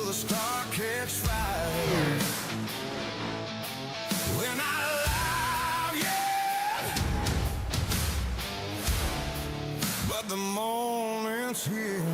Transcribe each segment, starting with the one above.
the start catch fire. We're not alive yet, but the moment's here.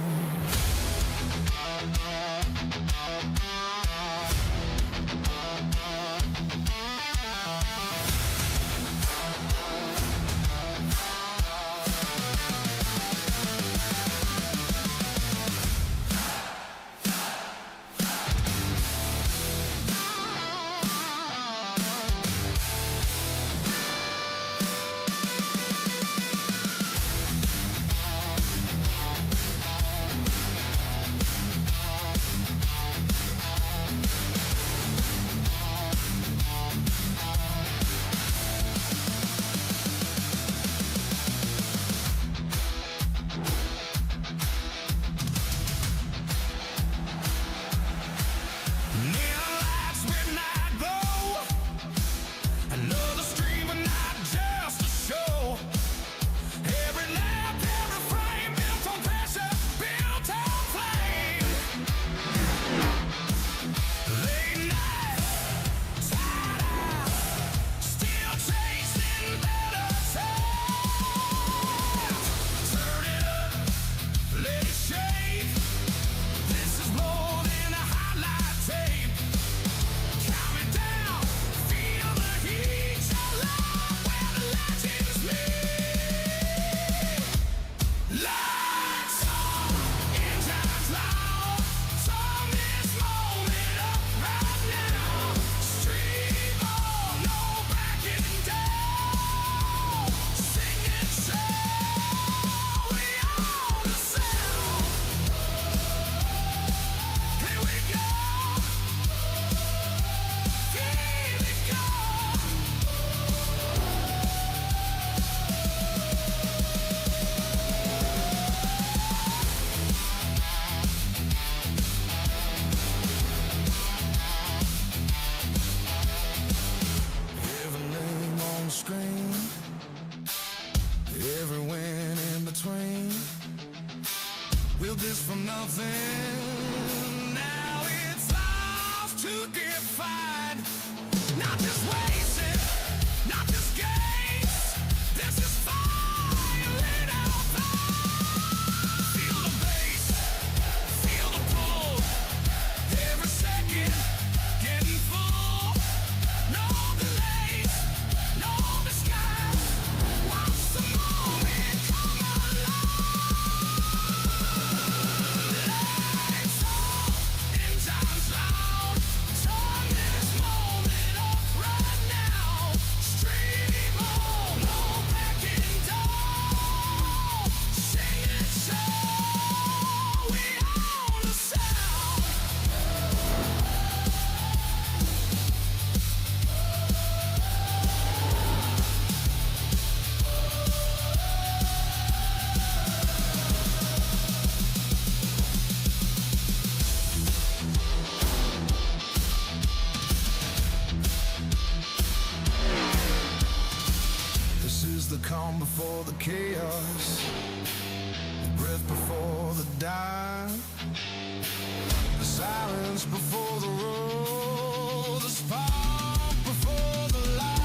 From nothing, now it's ours to define. Not just wasted, not just games. This is fire in our veins. Feel the bass, feel the pull. Every second getting full. No delays, no disguise. Watch the moment come alive. The calm before the chaos, the breath before the dive, the silence before the roar, the spark before the light.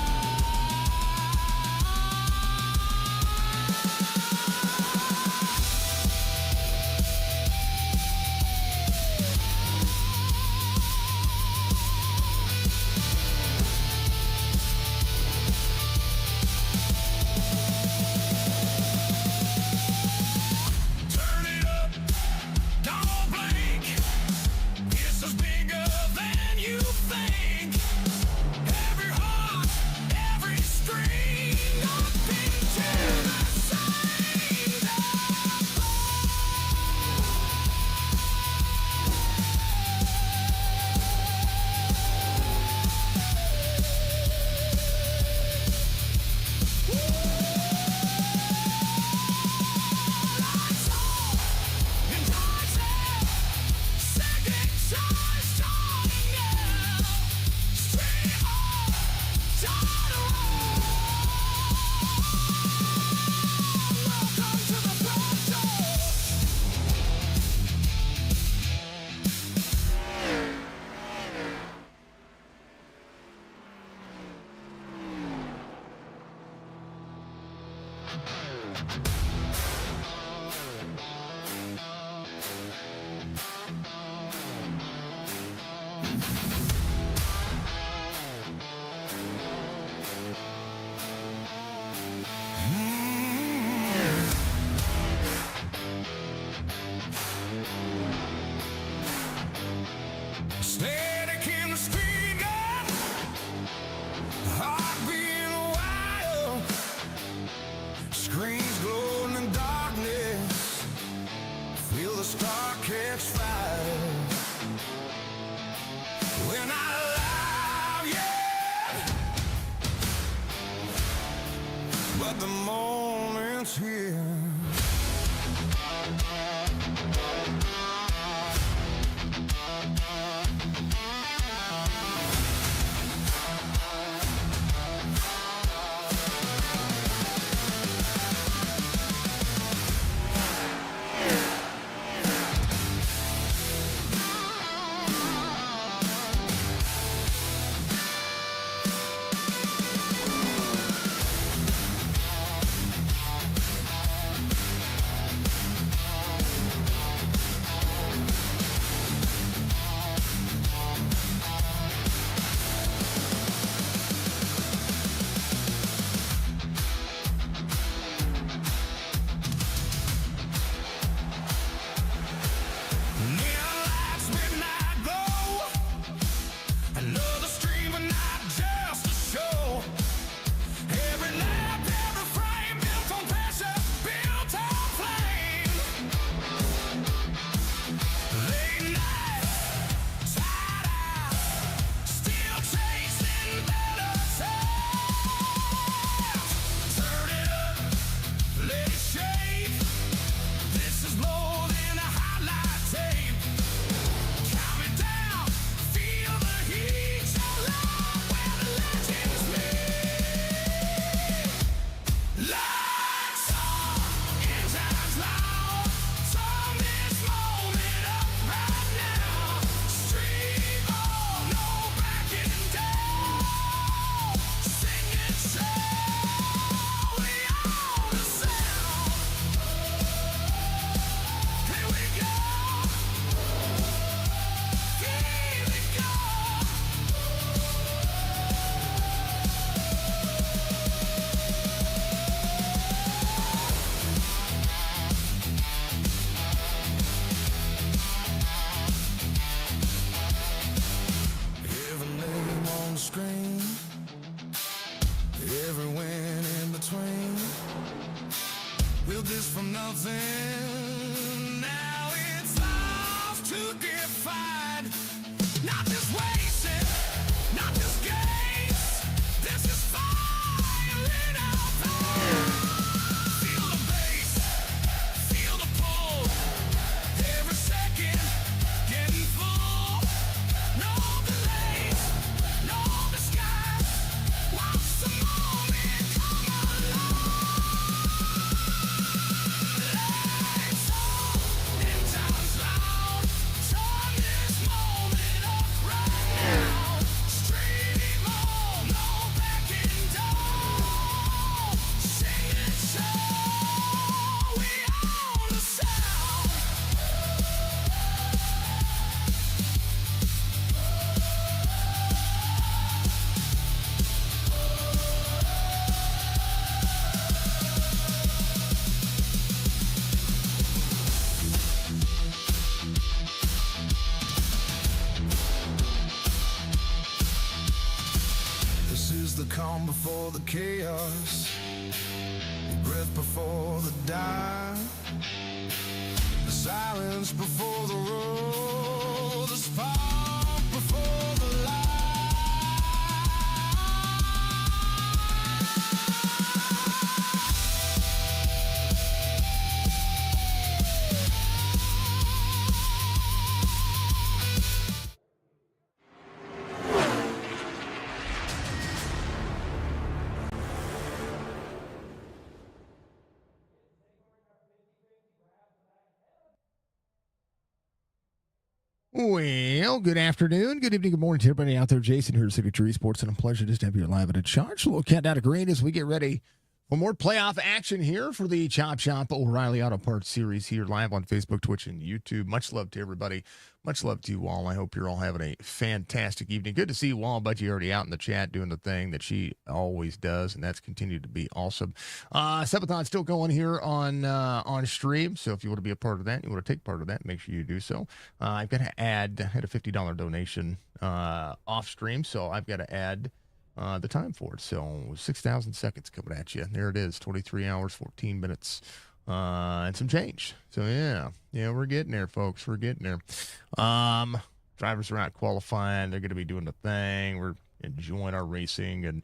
Static in the street, heart beating wild, screens glowing in darkness, feel the star catch fire. When I love you, but the moment's here. calm before the chaos, breath before the dawn, the silence before the roar, the spark before the light. Well, good afternoon, good evening, good morning to everybody out there. Jason here, Signature Esports, and a pleasure just to have you live at a charge. A little countdown to green as we get ready Well, more playoff action here for the Chop Shop O'Reilly Auto Parts Series here live on Facebook, Twitch, and YouTube. Much love to everybody. Much love to you all. I hope you're all having a fantastic evening. Good to see you all. Budgie already out in the chat doing the thing that she always does, and that's continued to be awesome. Subathon still going here on stream, so if you want to be a part of that, you want to take part of that, make sure you do so. I've got to add, I had a $50 donation off stream, so I've got to add the time for it. So 6,000 seconds coming at you. There it is, 23 hours, 14 minutes, and some change. So yeah, we're getting there, folks. We're getting there. Drivers are out qualifying. They're going to be doing the thing. We're enjoying our racing, and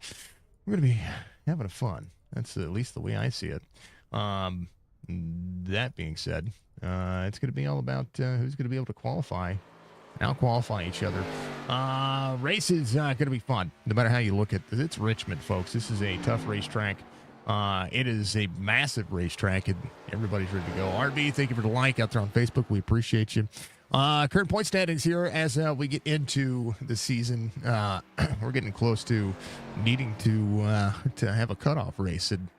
we're going to be having fun. That's at least the way I see it. That being said, it's going to be all about who's going to be able to qualify. Out-qualify each other. Race is going to be fun, no matter how you look at it. It's Richmond, folks. This is a tough racetrack. It is a massive racetrack, and everybody's ready to go. RB, thank you for the like out there on Facebook. We appreciate you. Current point standings here as we get into the season. We're getting close to needing to have a cutoff race. And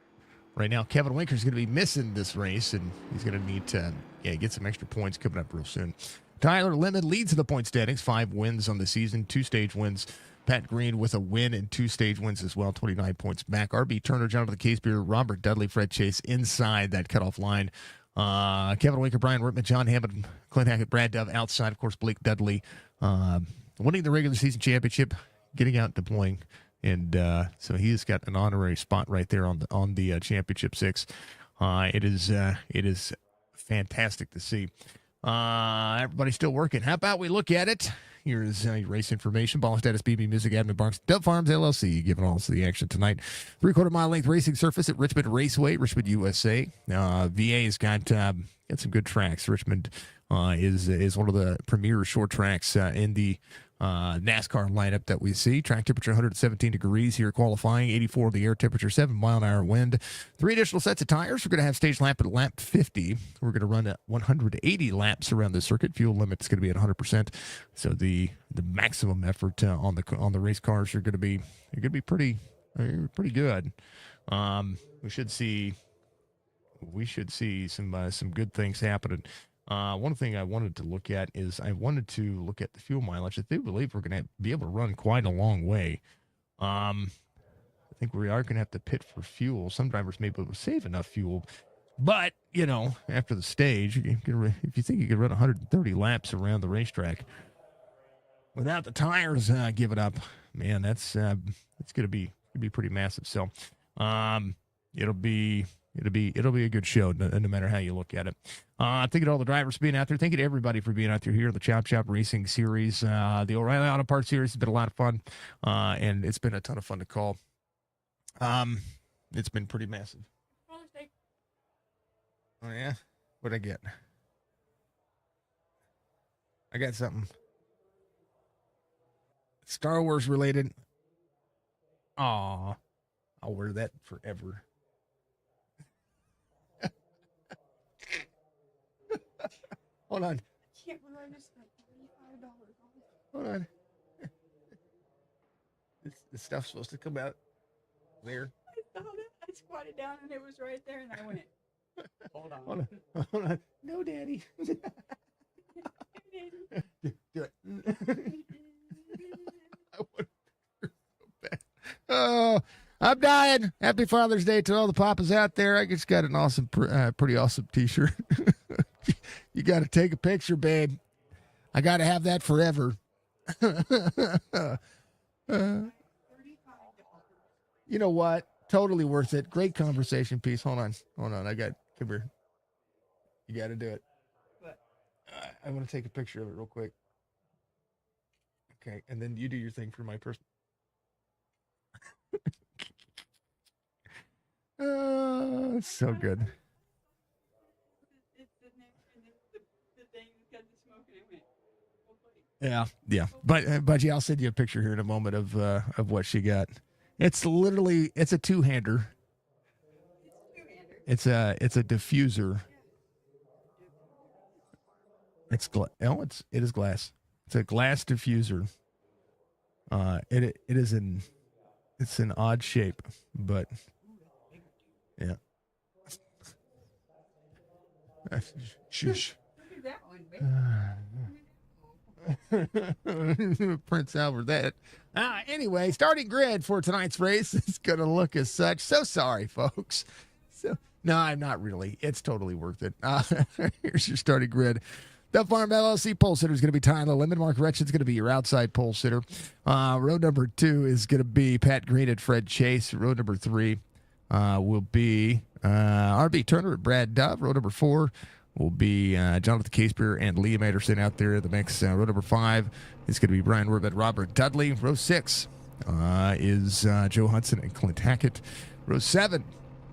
right now, Kevin Winker's going to be missing this race, and he's going to need to get some extra points coming up real soon. Tyler Lemon leads in the point standings, 5 wins on the season, 2 stage wins. Pat Green with a win and 2 stage wins as well, 29 points back. RB Turner, Jonathan Casebeer, Robert Dudley, Fred Chase inside that cutoff line. Kevin Winker, Brian Rittman, John Hammond, Clint Hackett, Brad Dove outside. Of course, Blake Dudley winning the regular season championship, getting out and deploying. And so he's got an honorary spot right there on the championship 6. It is fantastic to see. Everybody's still working. How about we look at it? Here's race information. Ball status, BB Music, Admin Barnes, Dove Farms, LLC, giving all us the action tonight. 3/4 mile length racing surface at Richmond Raceway, Richmond, USA. VA's got some good tracks. Richmond is one of the premier short tracks in the NASCAR lineup that we see. Track temperature 117 degrees here qualifying, 84 the air temperature, 7-mile-an-hour wind. 3 additional sets of tires. We're going to have stage lap at lap 50. We're going to run at 180 laps around the circuit. Fuel limit's going to be at 100%. So the maximum effort on the race cars are going to be pretty good. We should see some good things happening. One thing I wanted to look at is the fuel mileage. I do believe we're going to be able to run quite a long way. I think we are going to have to pit for fuel. Some drivers may be able to save enough fuel, but after the stage, if you think you could run 130 laps around the racetrack without the tires giving up, man, it's going to be pretty massive. So, it'll be a good show no matter how you look at it. Thank you to all the drivers for being out there. Thank you to everybody for being out there here in the Chop Shop Racing Series. The Orielly Auto Parts Series has been a lot of fun, and it's been a ton of fun to call. It's been pretty massive. Oh, yeah? What'd I get? I got something. Star Wars related. Aw, I'll wear that forever. Hold on. I can't believe I just spent $35 on it. Hold on. This stuff's supposed to come out there. I saw it. I squatted down and it was right there, and I went, hold on. Hold on. No, Daddy. Do it. I want to so bad. Oh, I'm dying. Happy Father's Day to all the papas out there. I just got an awesome, pretty awesome T-shirt. You got to take a picture, babe. I got to have that forever. You know what? Totally worth it. Great conversation piece. Hold on. Come here. You got to do it. What? I want to take a picture of it real quick. Okay, and then you do your thing for my person. It's so good. Yeah. But yeah, I'll send you a picture here in a moment of what she got. It's a 2-hander. It's a diffuser. It is glass. It's a glass diffuser. It's an odd shape, but Yeah. Shush. Look at that one, baby. Prince Albert that. Anyway, starting grid for tonight's race is going to look as such. So sorry, folks. So no, I'm not really. It's totally worth it. Here's your starting grid. The Farm LLC pole sitter is going to be Tyler Lemon. Mark Retchen's going to be your outside pole sitter. Row number 2 is going to be Pat Green and Fred Chase. Row number 3 will be RB Turner and Brad Dove. Row number 4 will be Jonathan Casebeer and Liam Anderson out there in the mix. Row number 5 is going to be Brian Werbett, Robert Dudley. Row 6 is Joe Hudson and Clint Hackett. Row 7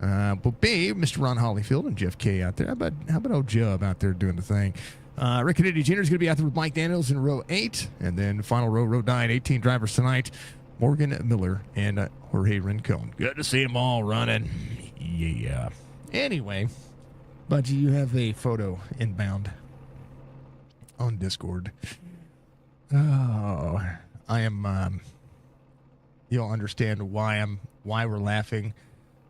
will be Mr. Ron Hollyfield and Jeff Kay out there. How about old Jub out there doing the thing? Rick Kennedy Jr. is going to be out there with Mike Daniels in row 8. And then final row 9, 18 drivers tonight. Morgan Miller and Jorge Rincon. Good to see them all running. Yeah. Anyway, Budgie, you have a photo inbound on Discord. Oh, I am. You'll understand why we're laughing,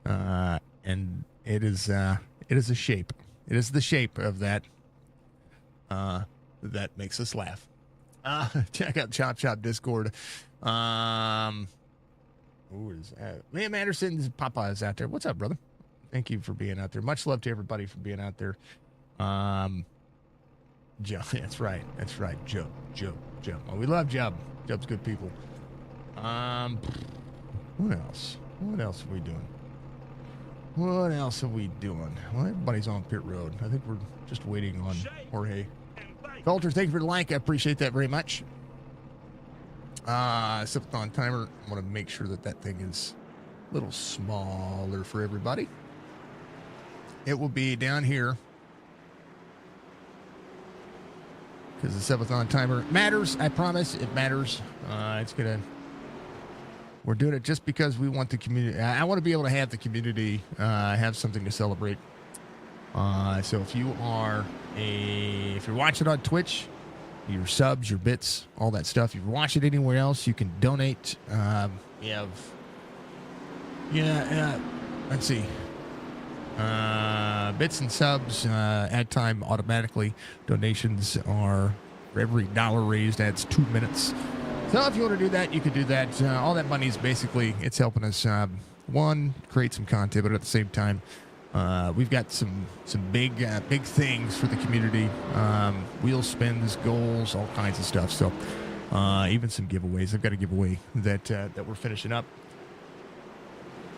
and it is a shape. It is the shape of that. That makes us laugh. Check out Chop Chop Discord. Who is that? Liam Anderson's Papa is out there. What's up, brother? Thank you for being out there. Much love to everybody for being out there. Joe, that's right. Joe. Oh, we love Job. Job's good people. What else? What else are we doing? Well, everybody's on pit road. I think we're just waiting on Jorge. Coulter, thank you for the like. I appreciate that very much. Sipathon timer. I want to make sure that thing is a little smaller for everybody. It will be down here because the Sipathon timer matters. I promise it matters. We're doing it just because we want the community. I want to be able to have the community have something to celebrate. So if you're watching on Twitch, your subs, your bits, all that stuff. If you're watching anywhere else, you can donate. Let's see. Bits and subs add time automatically. Donations are for every $1 raised adds 2 minutes. So if you want to do that, you can do that. All that money is basically, it's helping us, create some content, but at the same time, we've got some big things for the community. Wheel spins, goals, all kinds of stuff. So even some giveaways. I've got a giveaway that we're finishing up.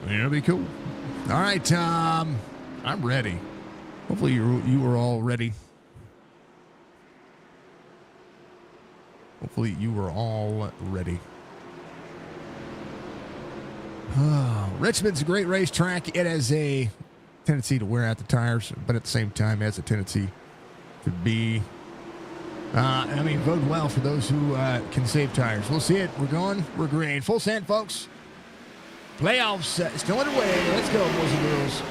It'll be cool. All right, I'm ready. Hopefully you are all ready. Hopefully you are all ready. Richmond's a great racetrack. It has a tendency to wear out the tires, but at the same time has a tendency to be, bode well for those who can save tires. We'll see it. We're going. We're green. Full send, folks. Playoffs still underway. Let's go, boys and girls.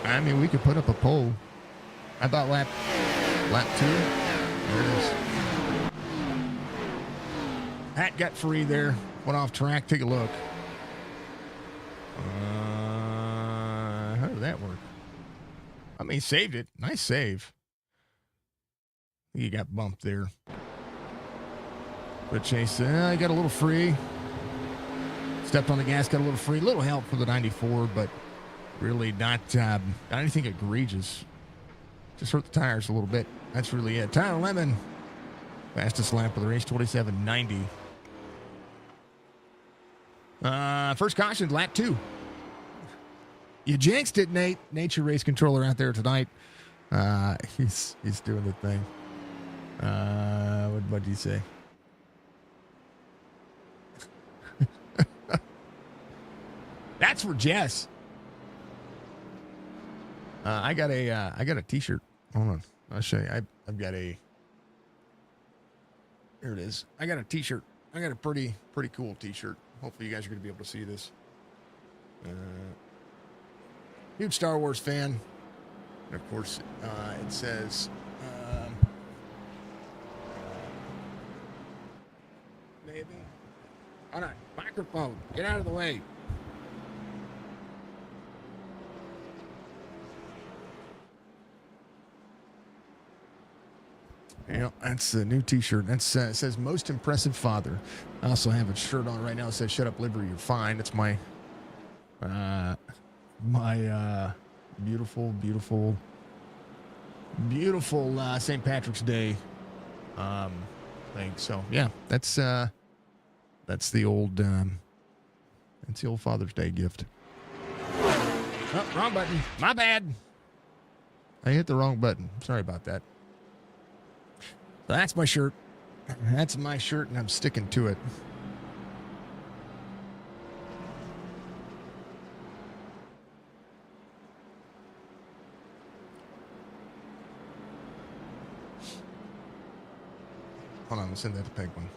I mean, we could put up a poll. How about lap 2? There it is. Hat got free there. Went off track. Take a look. How did that work? I mean, saved it. Nice save. You got bumped there. But Chase, I got a little free. Stepped on the gas, got a little free. Little help for the 94, but really not anything egregious. Just hurt the tires a little bit. That's really it. Tyler Lemon, fastest lap of the race, 27.90. First caution, lap 2. You jinxed it, Nate. Nature race controller out there tonight. He's doing the thing. What did you say? That's for Jess. I got a t-shirt. Hold on. I'll show you. I've got a, here it is. I got a t-shirt. I got a pretty cool t-shirt. Hopefully you guys are going to be able to see this. Huge Star Wars fan. And of course, it says, maybe. Hold on. Microphone. Get out of the way. Yeah, that's the new T-shirt. That's it says "Most Impressive Father." I also have a shirt on right now that says "Shut up, liver, you're fine." That's my beautiful St. Patrick's Day thing. So yeah, that's the old Father's Day gift. Oh, wrong button. My bad. I hit the wrong button. Sorry about that. So that's my shirt. That's my shirt, and I'm sticking to it. Hold on, let's send that to Penguin.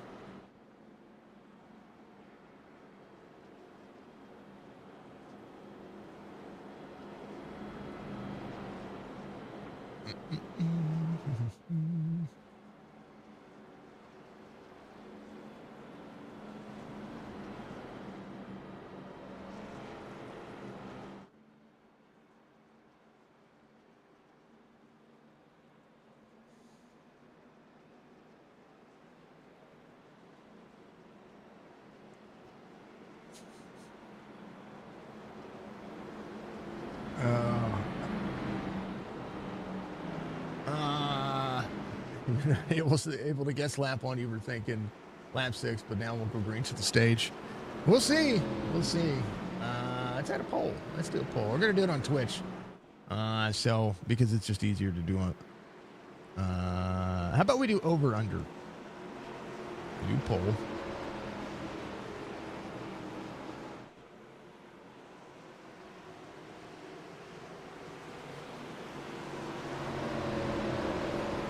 It was able to guess lap one. You were thinking lap 6, but now we'll go green to the stage. We'll see. Let's add a poll. Let's do a poll. We're gonna do it on Twitch. So because it's just easier to do it. How about we do over under? New poll.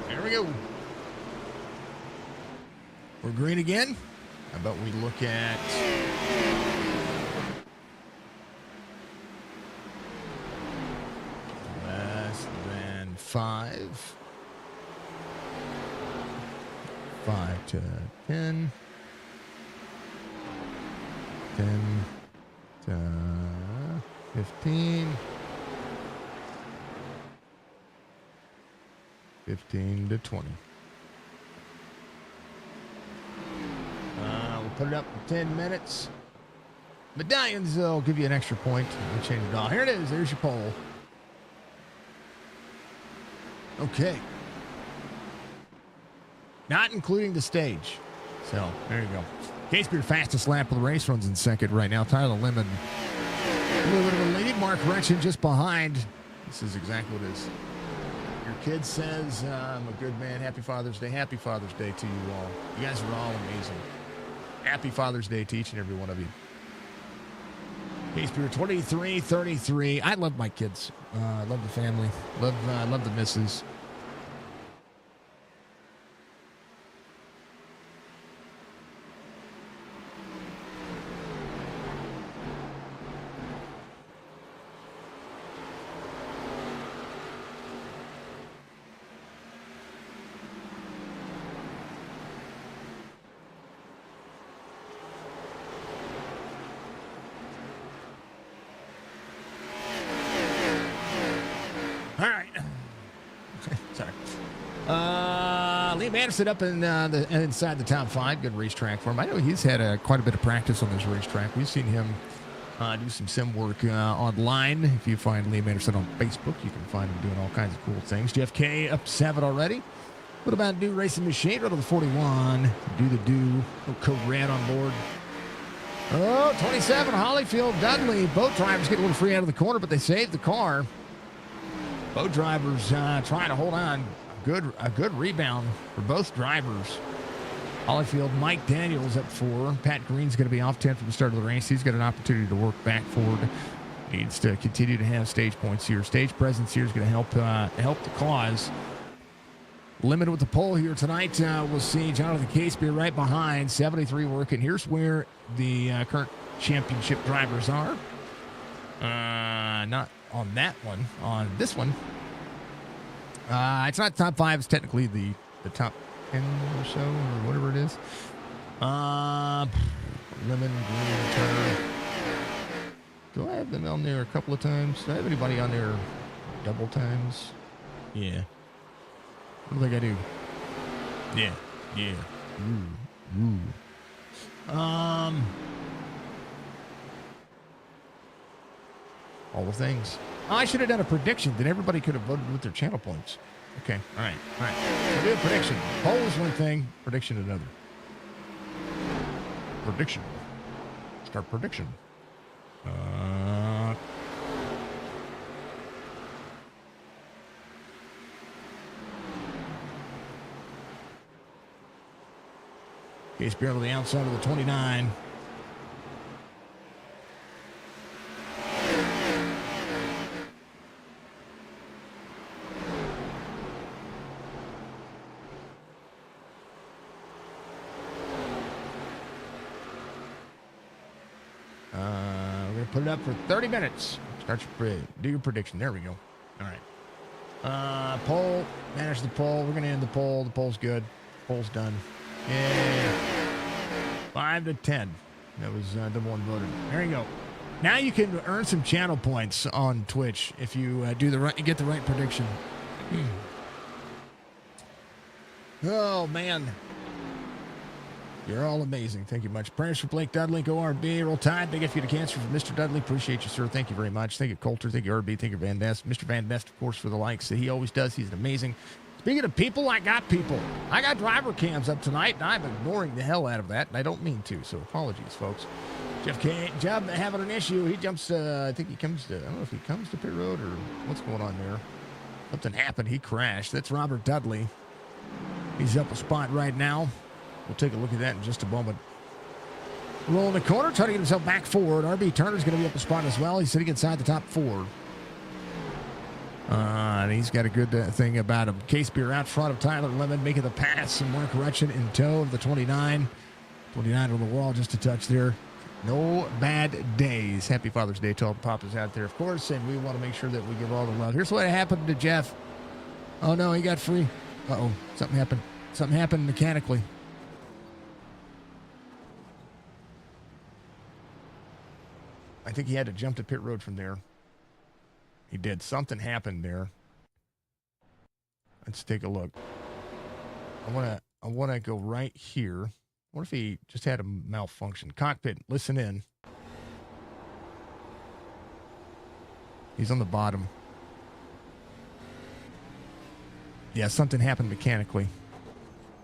There we go. We're green again. How about we look at less than 5. 5 to 10. 10 to 15. 15 to 20. We'll put it up for 10 minutes. Medallions will give you an extra point. We'll change it all. Here it is. There's your poll. Okay. Not including the stage. So, there you go. Casper, fastest lap of the race, runs in second right now. Tyler Lemon, a little bit of a lead. Mark Rection just behind. This is exactly what it is. Your kid says, I'm a good man. Happy Father's Day. Happy Father's Day to you all. You guys are all amazing. Happy Father's Day to each and every one of you. Casper, 23-33. I love my kids. I love the family. Love the missus. Anderson up in inside the top 5. Good racetrack for him. I know he's had quite a bit of practice on this racetrack. We've seen him do some sim work online. If you find Liam Anderson on Facebook, you can find him doing all kinds of cool things. Jeff K up 7 already. What about Do Racing Machine? Right on the 41. Do. Code Red on board. Oh, 27. Hollyfield Dudley. Both drivers get a little free out of the corner, but they saved the car. Both drivers trying to hold on. A good rebound for both drivers. Hollyfield, Mike Daniels up 4. Pat Green's going to be off 10 from the start of the race. He's got an opportunity to work back forward. Needs to continue to have stage points here. Stage presence here is going to help the cause. limited with the pole here tonight. We'll see Jonathan Caseby right behind, 73 working. Here's where the current championship drivers are. Not on that one. On this one, it's not top 5. It's technically the top 10 or so, or whatever it is. Lemon, Green, Turner. Do I have them on there a couple of times? Do I have anybody on there double times? Yeah. I don't think I do. Yeah. All the things. Oh, I should have done a prediction. Then everybody could have voted with their channel points. Okay. All right. We'll do a prediction. Poll is one thing. Prediction another. Prediction. Start prediction. Case barely on the outside of the 29. We're going to put it up for 30 minutes. Start your do your prediction. There we go. All right. Poll. Manage the poll. We're going to end the poll. The poll's good. Poll's done. Yeah. 5 to 10. That was the one voted. There you go. Now you can earn some channel points on Twitch if you get the right prediction. Oh man, you're all amazing. Thank you much. Prayers for Blake Dudley. Go RB. Roll Tide. Big F you to cancer for Mr. Dudley. Appreciate you, sir. Thank you very much. Thank you, Coulter. Thank you, RB. Thank you, Van Nest. Mr. Van Nest, of course, for the likes that he always does. He's amazing. Speaking of people, I got people. I got driver cams up tonight, and I'm ignoring the hell out of that, and I don't mean to, so apologies, folks. Jeff having an issue. He jumps, I think he comes to, I don't know if he comes to pit road or what's going on there. Something happened. He crashed. That's Robert Dudley. He's up a spot right now. We'll take a look at that in just a moment. Rolling the corner, trying to get himself back forward. RB Turner's going to be up a spot as well. He's sitting inside the top 4. And he's got a good thing about him. Case Beer out front of Tyler Lemon, making the pass. And Mark Retchin in tow of the 29. 29 on the wall, just a touch there. No bad days. Happy Father's Day to all the papas out there, of course. And we want to make sure that we give all the love. Here's what happened to Jeff. Oh, no, he got free. Uh-oh, something happened. Something happened mechanically. I think he had to jump to pit road from there. He did. Something happened there. Let's take a look. I wanna go right here. What if he just had a malfunction? Cockpit, listen in. He's on the bottom. Yeah, something happened mechanically.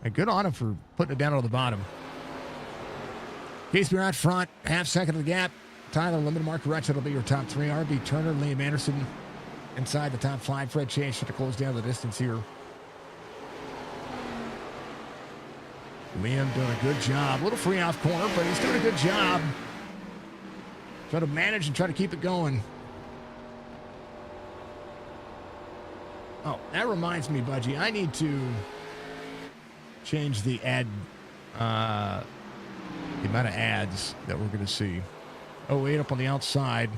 And good on him for putting it down on the bottom. Casey out front, half second of the gap. Tyler Lemon, Mark Retchin will be your top 3. RB Turner, Liam Anderson inside the top 5. Fred Chase to close down the distance here. Liam doing a good job. A little free off corner, but he's doing a good job. Trying to manage and try to keep it going. Oh, that reminds me, Budgie. I need to change the ad, the amount of ads that we're going to see. 08 up on the outside.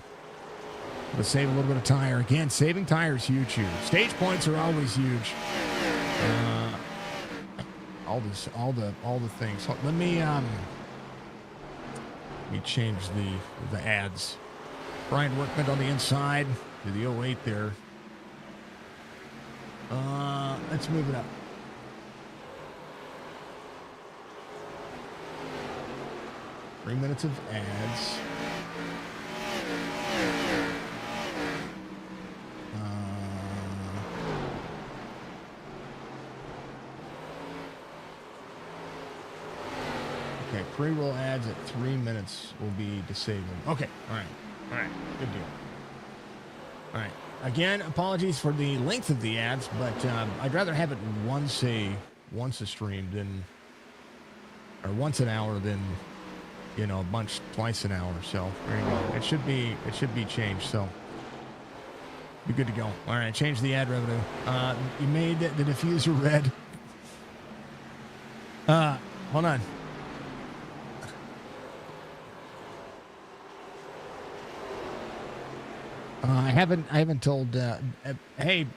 But save a little bit of tire. Again, saving tire is huge here. Stage points are always huge. All the things. Let me change the ads. Brian Workman on the inside to the 08 there. Let's move it up. Three minutes of ads. Okay, pre-roll ads at 3 minutes will be disabled. Okay, all right, good deal. All right, again, apologies for the length of the ads, but I'd rather have it once a stream than, or once an hour than, you know, a bunch twice an hour. So there you go. It should be changed. So be good to go. All right, change the ad revenue. You made the diffuser red. Hold on. I haven't told, hey,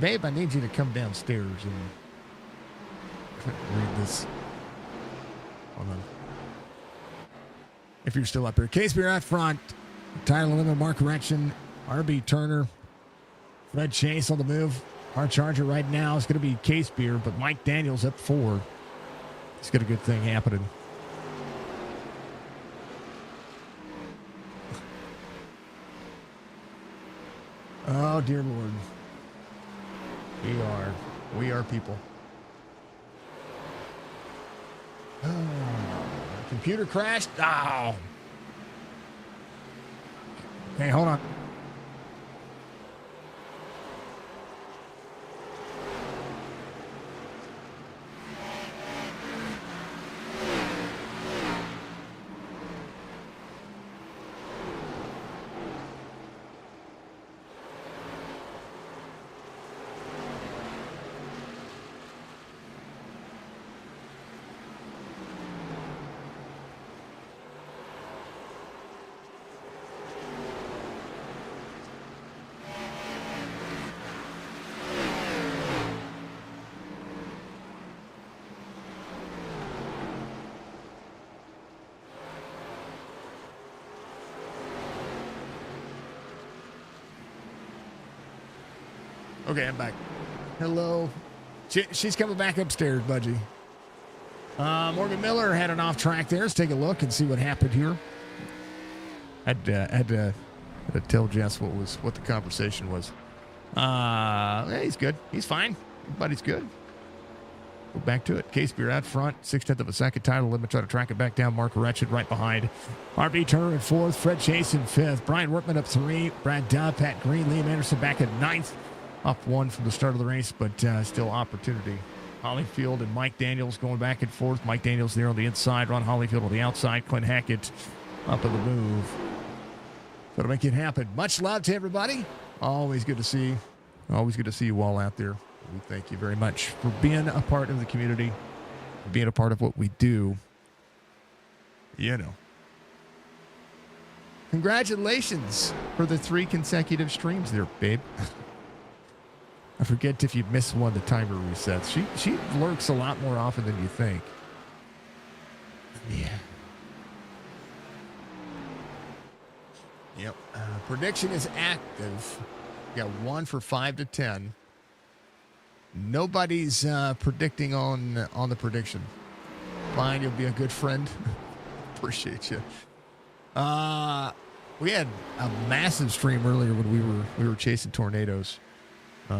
babe, I need you to come downstairs and read this. Hold on. If you're still up here. Case Beer out front. Title limit, Mark Correction, RB Turner, Fred Chase on the move. Our charger right now is going to be Case Beer, but Mike Daniels up 4. He's got a good thing happening. Oh, dear Lord. We are people. Oh, computer crashed. Oh. Okay, hold on. Okay, I'm back. Hello. She's coming back upstairs, Budgie. Morgan Miller had an off track there. Let's take a look and see what happened here. Had to tell Jess what the conversation was. Yeah, he's good. He's fine. Everybody's good. Go back to it. Case Beer out front. 0.6 of a second. Title limit. Try to track it back down. Mark Wretched right behind. RB Turner in 4th. Fred Chase in 5th. Brian Workman up 3. Brad Dubb, Pat Green, Liam Anderson back at 9th. Up 1 from the start of the race, but still opportunity. Hollyfield and Mike Daniels going back and forth. Mike Daniels there on the inside. Ron Hollyfield on the outside. Clint Hackett up in the move. Got to make it happen. Much love to everybody. Always good to see. Always good to see you all out there. We thank you very much for being a part of the community, for being a part of what we do. You know. Congratulations for the 3 consecutive streams there, babe. I forget if you miss one, the timer resets. She lurks a lot more often than you think. Yeah. Yep. Prediction is active. We got 1 for 5 to 10. Nobody's predicting on the prediction. Fine, you'll be a good friend. Appreciate you. We had a massive stream earlier when we were chasing tornadoes. He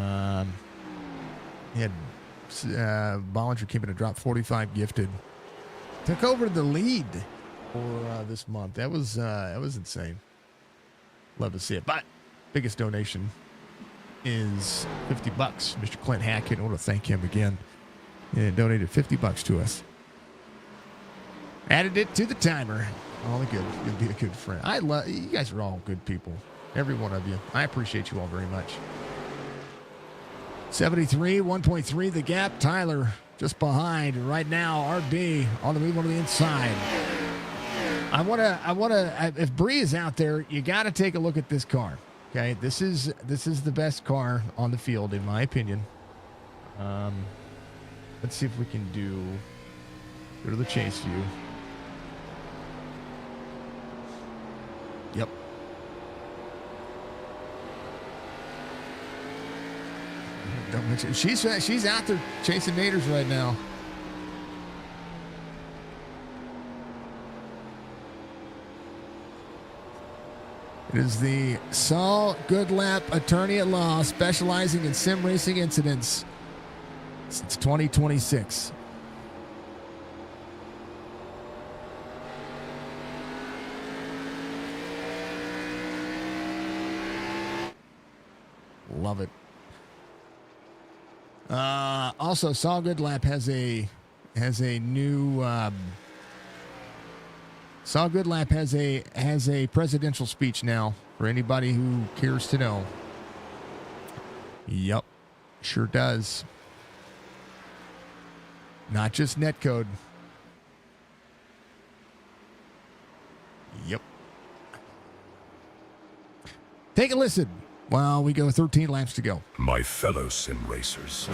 had Bollinger came in and dropped 45 gifted. Took over the lead for this month. That was insane. Love to see it. But biggest donation is $50. Mr. Clint Hackett. I want to thank him again. He donated $50 to us. Added it to the timer. All good. You'll be a good friend. I love you guys. Are all good people. Every one of you. I appreciate you all very much. 73, 1.3 the gap. Tyler just behind. Right now, RB on the move on the inside. I want to, if Bree is out there, you got to take a look at this car. Okay, this is the best car on the field, in my opinion. Let's see if we can go to the chase view. Yep. Don't mention, she's out there chasing Naders right now. It is the Saul Goodlap attorney at law specializing in sim racing incidents since 2026. Love it. Also, Saul Goodlap has a new Saul Goodlap has a presidential speech now for anybody who cares to know. Yep, sure does. Not just netcode. Yep. Take a listen while we go 13 laps to go. My fellow sim racers,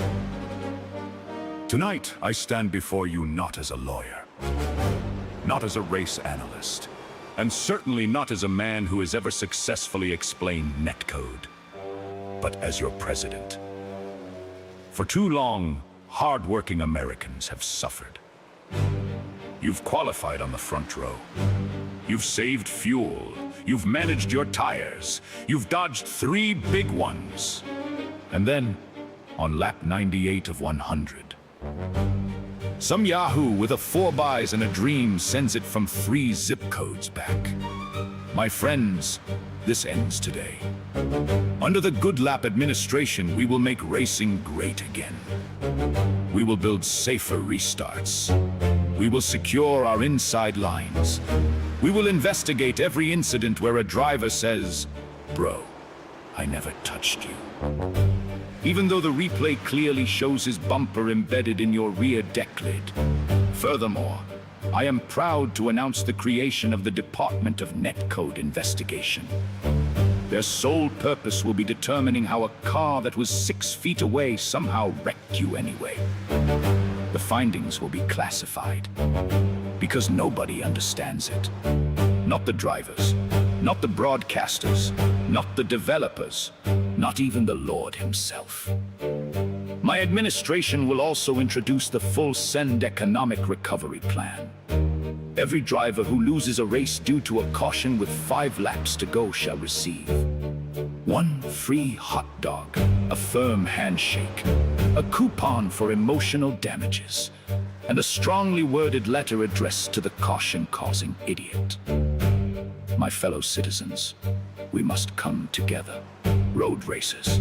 tonight I stand before you not as a lawyer, not as a race analyst, and certainly not as a man who has ever successfully explained netcode, but as your president. For too long, hard-working Americans have suffered. You've qualified on the front row. You've saved fuel. You've managed your tires. You've dodged 3 big ones. And then, on lap 98 of 100, some yahoo with a 4 buys and a dream sends it from 3 zip codes back. My friends, this ends today. Under the Good Lap administration, we will make racing great again. We will build safer restarts. We will secure our inside lines. We will investigate every incident where a driver says, "Bro, I never touched you," even though the replay clearly shows his bumper embedded in your rear deck lid. Furthermore, I am proud to announce the creation of the Department of Netcode Investigation. Their sole purpose will be determining how a car that was 6 feet away somehow wrecked you anyway. The findings will be classified because nobody understands it. Not the drivers, not the broadcasters, not the developers, not even the Lord himself. My administration will also introduce the full send economic recovery plan. Every driver who loses a race due to a caution with 5 laps to go shall receive 1 free hot dog, a firm handshake, a coupon for emotional damages, and a strongly worded letter addressed to the caution-causing idiot. My fellow citizens, we must come together. Road races,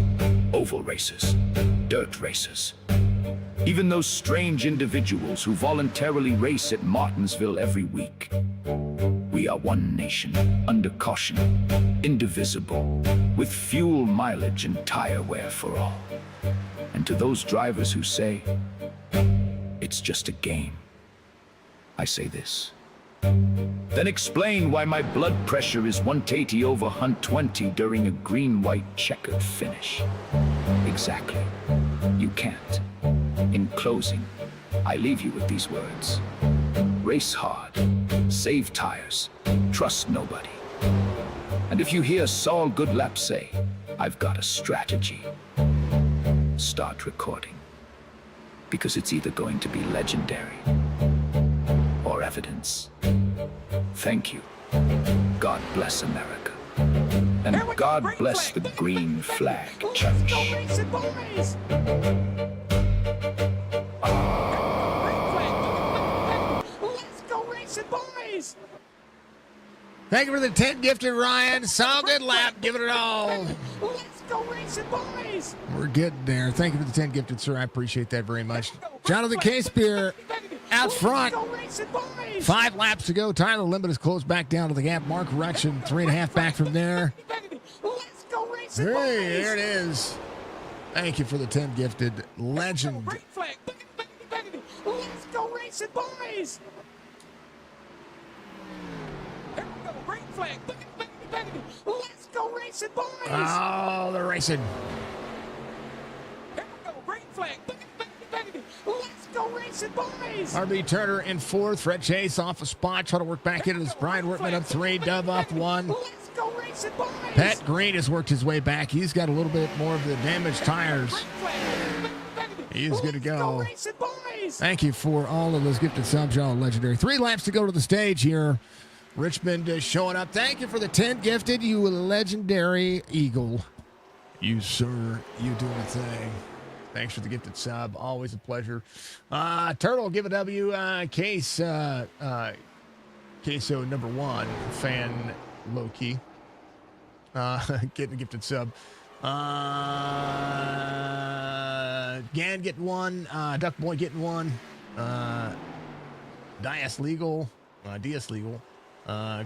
oval races, dirt races. Even those strange individuals who voluntarily race at Martinsville every week. We are one nation, under caution, indivisible, with fuel mileage and tire wear for all. And to those drivers who say, it's just a game, I say this. Then explain why my blood pressure is 180 over 120 during a green-white checkered finish. Exactly. You can't. In closing, I leave you with these words. Race hard, save tires, trust nobody. And if you hear Saul Goodlap say, I've got a strategy, start recording. Because it's either going to be legendary or evidence. Thank you. God bless America. And God bless the green flag church. Thank you for the 10 gifted, Ryan. Saw good lap. Give it all. Let's go racing, boys! We're getting there. Thank you for the 10 gifted, sir. I appreciate that very much. Jonathan Casebeer out front. 5 laps to go. Tyler Limit is close back down to the gap. Mark Rection, 3.5 back from there. Let's go racing, Hey, boys! there it is. Thank you for the 10 gifted. Legend. Green flag. Let's go racing, boys! Here we go, green flag. Let's go racing, boys! Oh, they're racing. Here we go, green flag. Let's go racing, boys! RB Turner in 4th. Fred Chase off a spot. Trying to work back into this. Brian Whitman up 3. Dub up 1. Let's go racing, boys! Pat Green has worked his way back. He's got a little bit more of the damaged tires. He is good to go. Racing, boys! Thank you for all of those gifted subs, y'all legendary. 3 laps to go to the stage here. Richmond is showing up. Thank you for the 10 gifted, you legendary Eagle. You, sir, you doing a thing. Thanks for the gifted sub. Always a pleasure. Turtle, give a W. Queso number 1, fan low-key. Getting a gifted sub. Gan getting 1. Duck Boy getting 1. Dias Legal. DS Legal.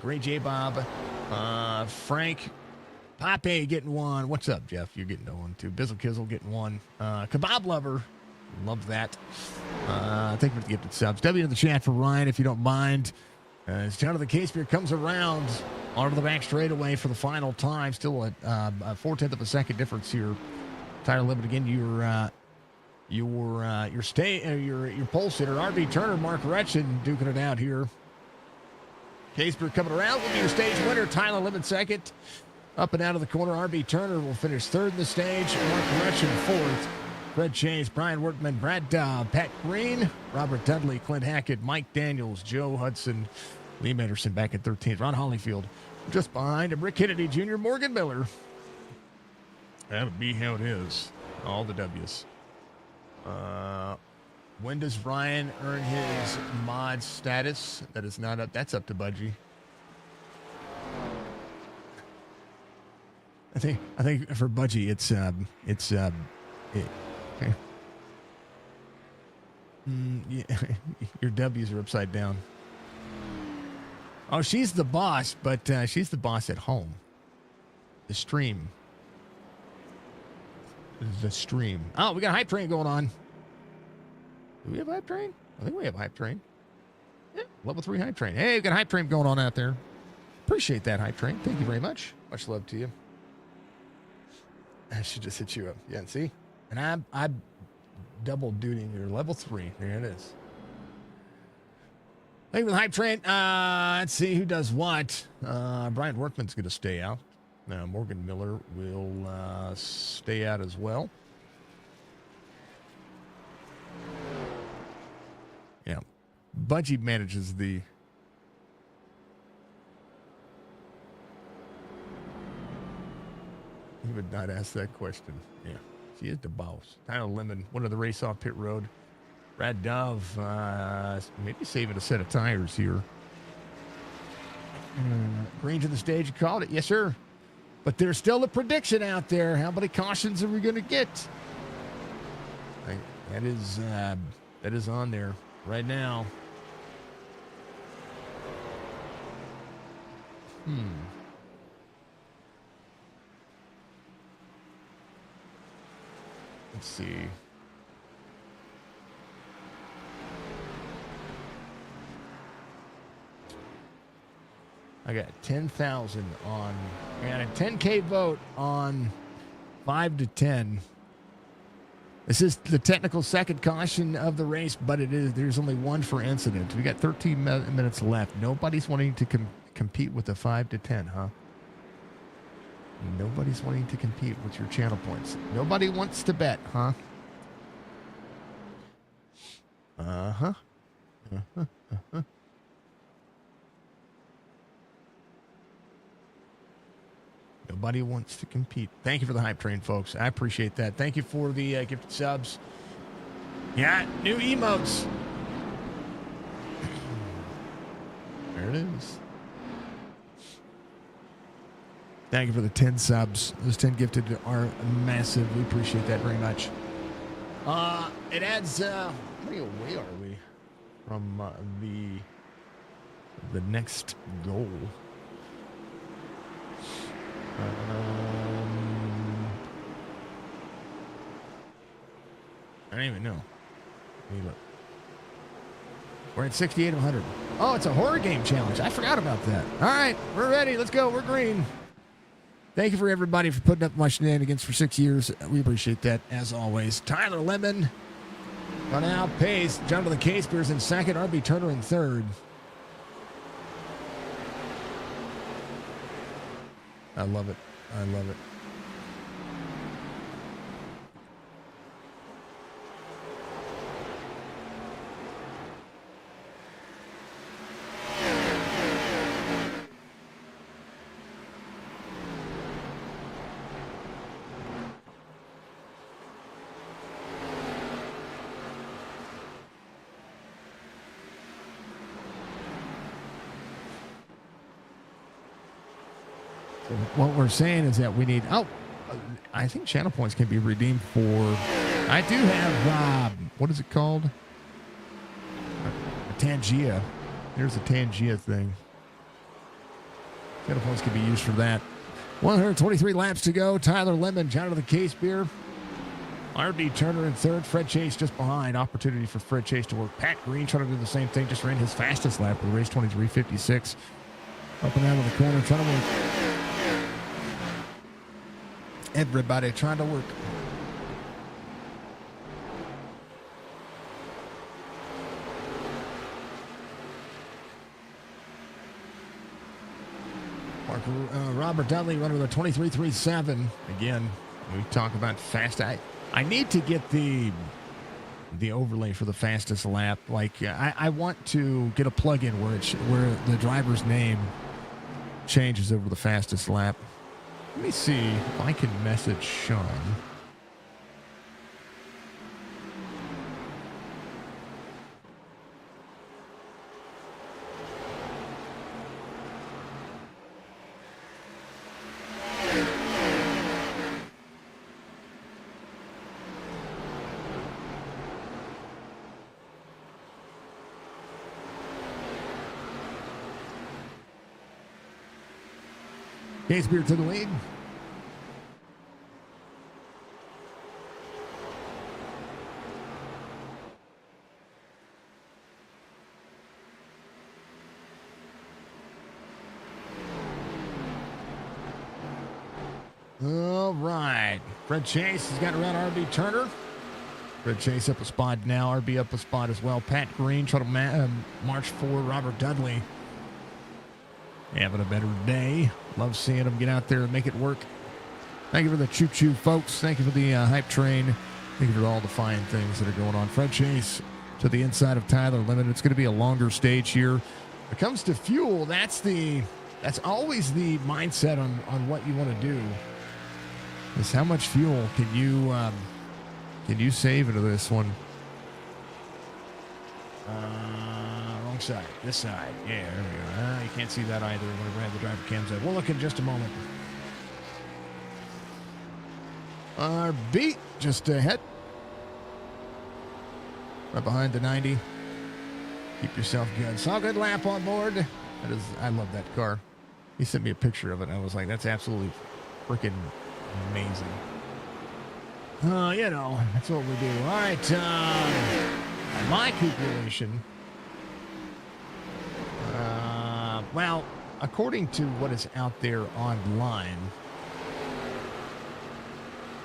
Great J Bob. Frank. Pape getting 1. What's up, Jeff? You're getting 1 too. Bizzle Kizzle getting 1. Kebab Lover. Love that. Thank you for the gifted subs. W to the chat for Ryan, if you don't mind. As John of the Case Beer comes around onto the back straightaway for the final time. Still a 4/10 of a second difference here. Tyler Limit again. Your pole sitter, RB Turner, Mark Retchen duking it out here. Case Beer coming around will be your stage winner. Tyler Limit second. Up and out of the corner, RB Turner will finish third in the stage. Mark Retchen fourth. Fred Chase, Brian Workman, Brad Pat Green, Robert Dudley, Clint Hackett, Mike Daniels, Joe Hudson, Lee Anderson back at 13th. Ron Hollyfield just behind him. Rick Kennedy Jr., Morgan Miller. That'll be how it is. All the W's. When does Ryan earn his mod status? That is not up. That's up to Budgie. I think for Budgie, okay. Yeah, your W's are upside down. Oh, she's the boss, but she's the boss at home. The stream. Oh, we got a hype train going on. Do we have a hype train? I think we have a hype train. Yeah, level 3 hype train. Hey, we got a hype train going on out there. Appreciate that, hype train. Thank you very much. Much love to you. I should just hit you up. Yeah, see? And I'm double duting your level 3. There it is. Thank you for the hype train. Let's see who does what. Brian Workman's going to stay out. Morgan Miller will stay out as well. Yeah. Budgie manages the... He would not ask that question. Yeah. She is the boss. Tyler Lemon, one of the race off pit road. Brad Dove, maybe saving a set of tires here. Green to the stage, you called it. Yes, sir. But there's still a prediction out there. How many cautions are we going to get? That is on there right now. Let's see. I got 10,000 on. I got a 10K vote on 5 to 10. This is the technical second caution of the race, but there's only one for incident. We got 13 minutes left. Nobody's wanting to compete with the 5 to 10, huh? Nobody's wanting to compete with your channel points. Nobody wants to bet, huh? Uh-huh. Nobody wants to compete. Thank you for the hype train, folks. I appreciate that. Thank you for the gifted subs. Yeah, new emotes. There it is. Thank you for the 10 subs. Those 10 gifted are massive. We appreciate that very much. It adds, how many away are we from the next goal? I don't even know. Let me look. We're at 68 of 100. Oh, it's a horror game challenge. I forgot about that. All right, we're ready. Let's go. We're green. Thank you for everybody for putting up my shenanigans for 6 years. We appreciate that, as always. Tyler Lemon on outpace. John to the Case Beers in second. RB Turner in third. I love it. I love it. What we're saying is that we need... Oh, I think channel points can be redeemed for... I do have... what is it called? A Tangia. Here's a Tangia thing. Channel points can be used for that. 123 laps to go. Tyler Lemon, John of the Case Beer. RB Turner in third. Fred Chase just behind. Opportunity for Fred Chase to work. Pat Green trying to do the same thing. Just ran his fastest lap of the race, 23:56. Up and out of the corner, trying to work. Everybody trying to work. Robert Dudley running with a 23:37. Again, we talk about fast. I need to get the overlay for the fastest lap. Like I want to get a plug-in where the driver's name changes over the fastest lap. Let me see if I can message Sean. Case Beer to the lead. All right. Fred Chase has got around RB Turner. Fred Chase up a spot now. RB up a spot as well. Pat Green trying to march for Robert Dudley. Having a better day. Love seeing him get out there and make it work. Thank you for the choo-choo, folks. Thank you for the hype train. Thank you for all the fine things that are going on. Fred Chase to the inside of Tyler Lemon. It's going to be a longer stage here. When it comes to fuel, that's always the mindset on what you want to do. Is how much fuel can you save into this one? Wrong side. This side. Yeah, there we go. You can't see that either whenever I have the driver cams out. We'll look in just a moment. RB just ahead. Right behind the 90. Keep yourself good. Saw a good lap on board. I love that car. He sent me a picture of it, and I was like, that's absolutely freaking amazing. That's what we do. All right. My calculation. Well, according to what is out there online,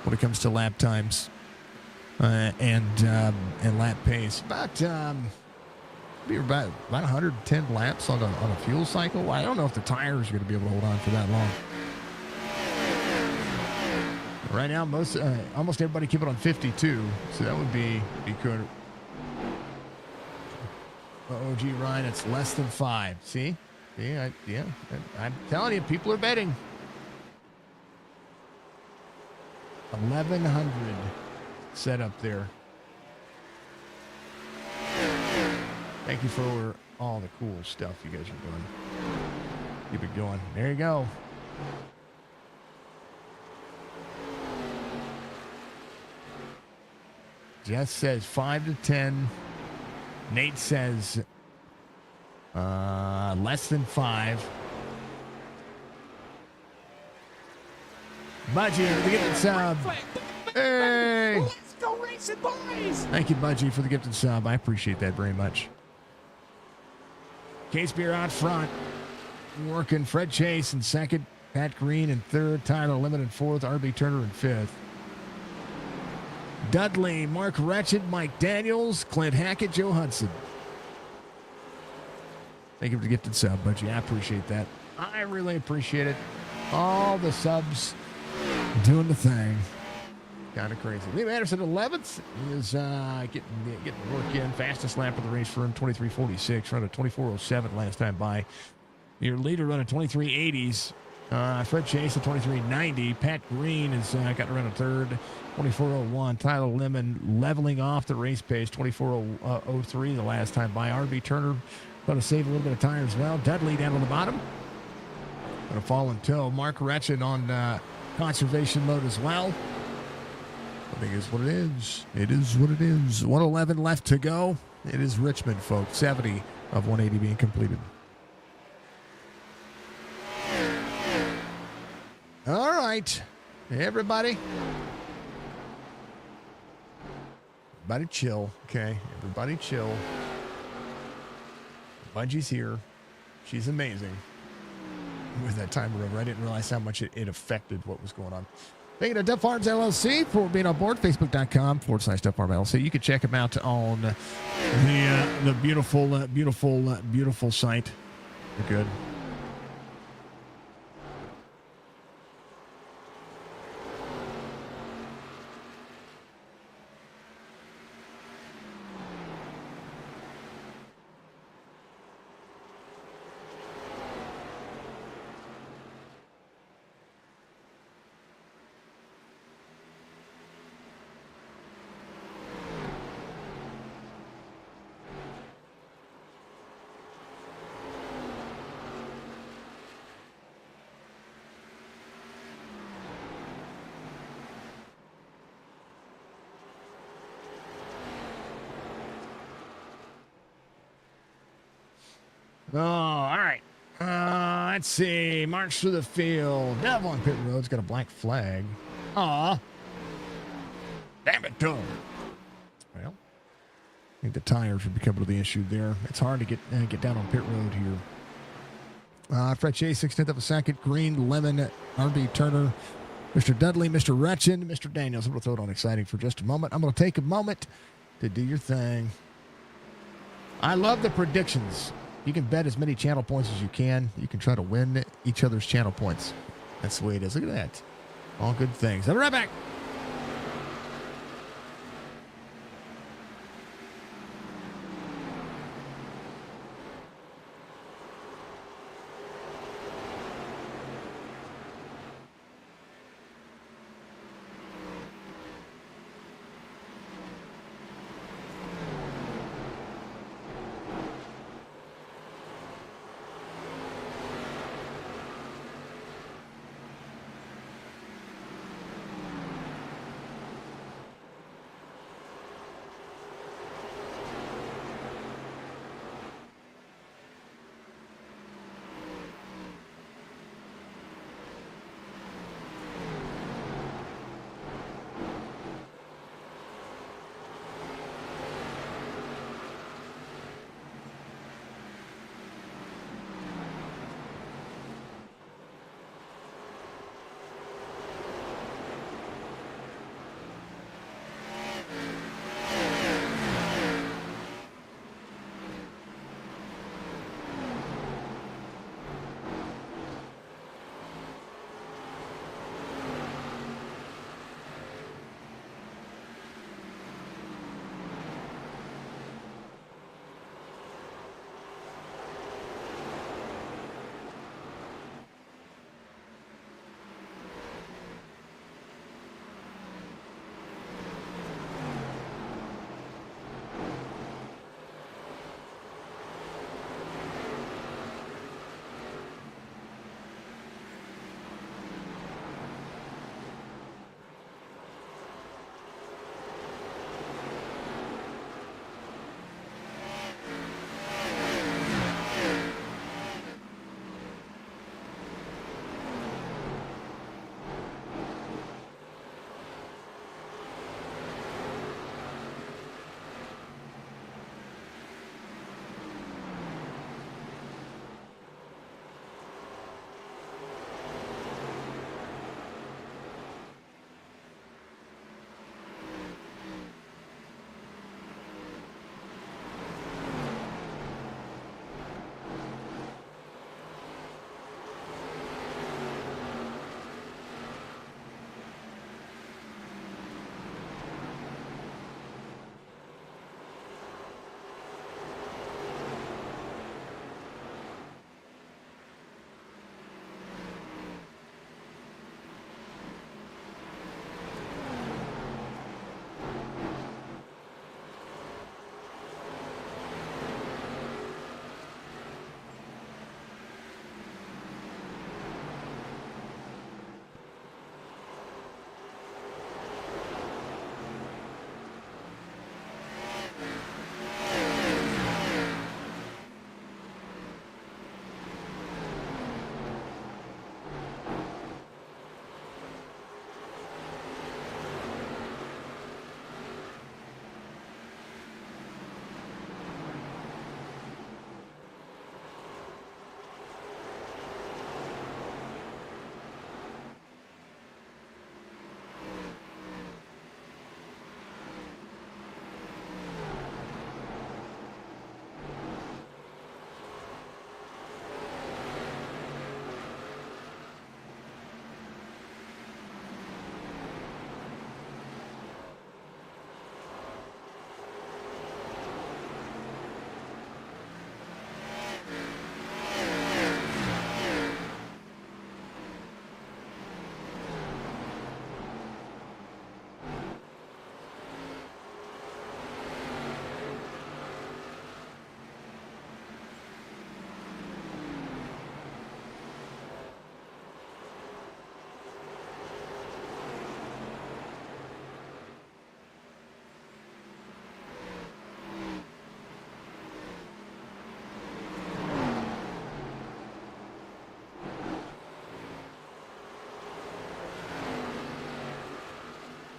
when it comes to lap times and lap pace, about 110 laps on a fuel cycle. I don't know if the tires are going to be able to hold on for that long. Right now, almost everybody keep it on 52, so that would be good. OG Ryan, it's less than 5. See? I'm telling you, people are betting. 1,100 set up there. Thank you for all the cool stuff you guys are doing. Keep it going. There you go. Jess says 5 to 10. Nate says less than 5. Budgie, the gifted sub. Hey! Let's go racing, boys! Thank you, Budgie, for the gifted sub. I appreciate that very much. Case Beer out front. Working Fred Chase in second. Pat Green in third. Tyler Lemon in fourth. RB Turner in fifth. Dudley, Mark Wretched, Mike Daniels, Clint Hackett, Joe Hudson. Thank you for the gifted sub, Budgie. I appreciate that. I really appreciate it. All the subs doing the thing. Kind of crazy. Liam Anderson, 11th, is getting work in. Fastest lap of the race for him, 23:46. Run a 24:07 last time by. Your leader run a 23:80s. Fred Chase, a 23:90. Pat Green has got to run a third, 24:01. Tyler Lemon leveling off the race pace, 24:03 the last time by. RB Turner going to save a little bit of time as well. Dudley down on the bottom. Going to fall in tow. Mark Wretched on conservation mode as well. I think it's what it is. It is what it is. 111 left to go. It is Richmond, folks. 70 of 180 being completed. All right, everybody. Everybody chill, okay? Everybody chill. Bungie's here. She's amazing. With that timer over, I didn't realize how much it affected what was going on. Thank you to Duff Farms LLC for being on board. Facebook.com/Duff Farm LLC. You can check them out on the beautiful site. They're good. Oh, all right. Let's see. March through the field. Devil on pit road's got a black flag. Aw. Damn it, Doug. Well, I think the tires would be coming to the issue there. It's hard to get down on pit road here. Fred Chase, 6/10 of a second. Green, Lemon, RB Turner, Mr. Dudley, Mr. Retchin, Mr. Daniels. I'm going to throw it on exciting for just a moment. I'm going to take a moment to do your thing. I love the predictions. You can bet as many channel points as you can. You can try to win each other's channel points. That's the way it is. Look at that. All good things. I'll be right back.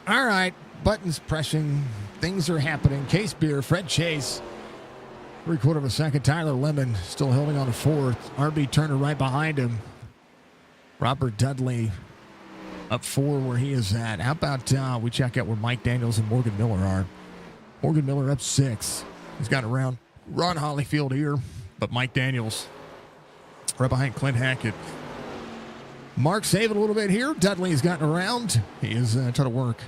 All right. Buttons pressing. Things are happening. Case Beer, Fred Chase. 3/4 of a second. Tyler Lemon still holding on to fourth. RB Turner right behind him. Robert Dudley up 4 where he is at. How about we check out where Mike Daniels and Morgan Miller are? Morgan Miller up 6. He's got around Ron Hollyfield here, but Mike Daniels right behind Clint Hackett. Mark saving a little bit here. Dudley has gotten around. He is trying to work.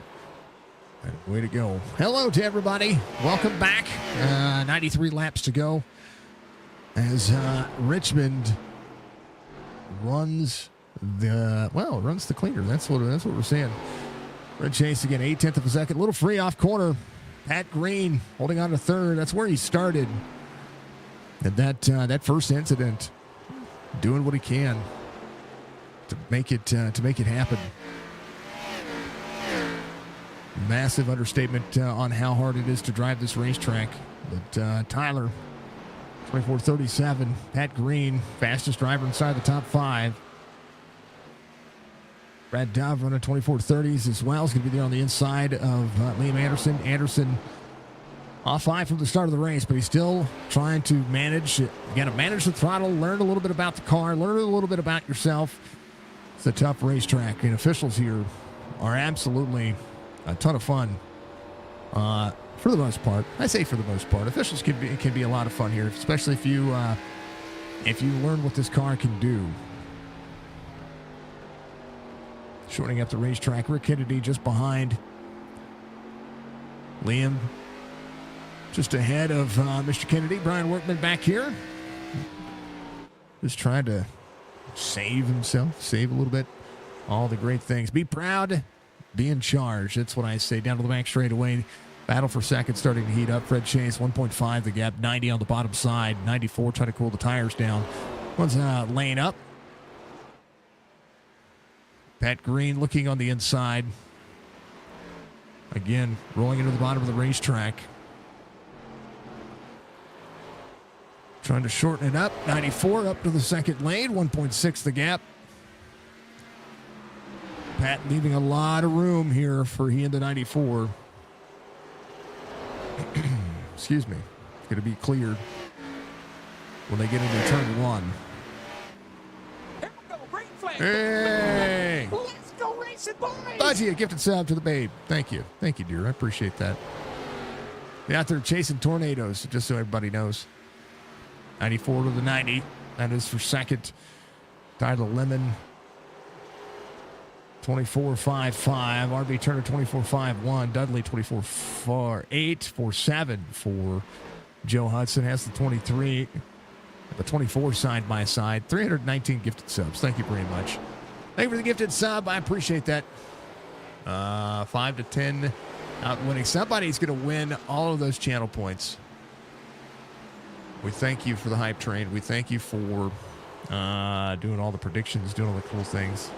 Way to go. Hello to everybody. Welcome back. 93 laps to go as Richmond runs the cleaner. That's what we're saying. Red Chase again, 8/10 of a second. A little free off corner. Pat Green holding on to third. That's where he started. And that first incident, doing what he can to make it happen. Massive understatement on how hard it is to drive this racetrack. But Tyler, 24:37. Pat Green, fastest driver inside the top 5. Brad Dove running 24:30s as well. He's going to be there on the inside of Liam Anderson. Anderson off 5 from the start of the race, but he's still trying to manage. You got to manage the throttle, learn a little bit about the car, learn a little bit about yourself. It's a tough racetrack, and officials here are absolutely a ton of fun. For the most part, I say for the most part, officials can be a lot of fun here, especially if you learn what this car can do. Shortening up the racetrack, Rick Kennedy just behind. Liam just ahead of Mr. Kennedy. Brian Workman back here. Just trying to save himself, save a little bit. All the great things. Be proud, be in charge. That's what I say. Down to the back straightaway. Battle for second starting to heat up. Fred Chase, 1.5 the gap. 90 on the bottom side. 94 trying to cool the tires down. One's laying up. Pat Green looking on the inside. Again, rolling into the bottom of the racetrack. Trying to shorten it up. 94 up to the second lane. 1.6 the gap. Pat leaving a lot of room here for he into 94. Excuse me. It's going to be cleared when they get into turn 1. Here we go, green flag. Hey! Let's go racing, boys. Budgie, a gifted sub to the babe. Thank you. Thank you, dear. I appreciate that. They're out there chasing tornadoes, just so everybody knows. 94 to the 90. That is for second. Tyler Lemon, 24.55. RB Turner, 24.51. Dudley, 24.48. 47 for Joe Hudson. Has the 23. The 24 side by side. 319 gifted subs. Thank you very much. Thank you for the gifted sub. I appreciate that. 5 to 10 out winning. Somebody's going to win all of those channel points. We thank you for the hype train. We thank you for doing all the predictions, doing all the cool things.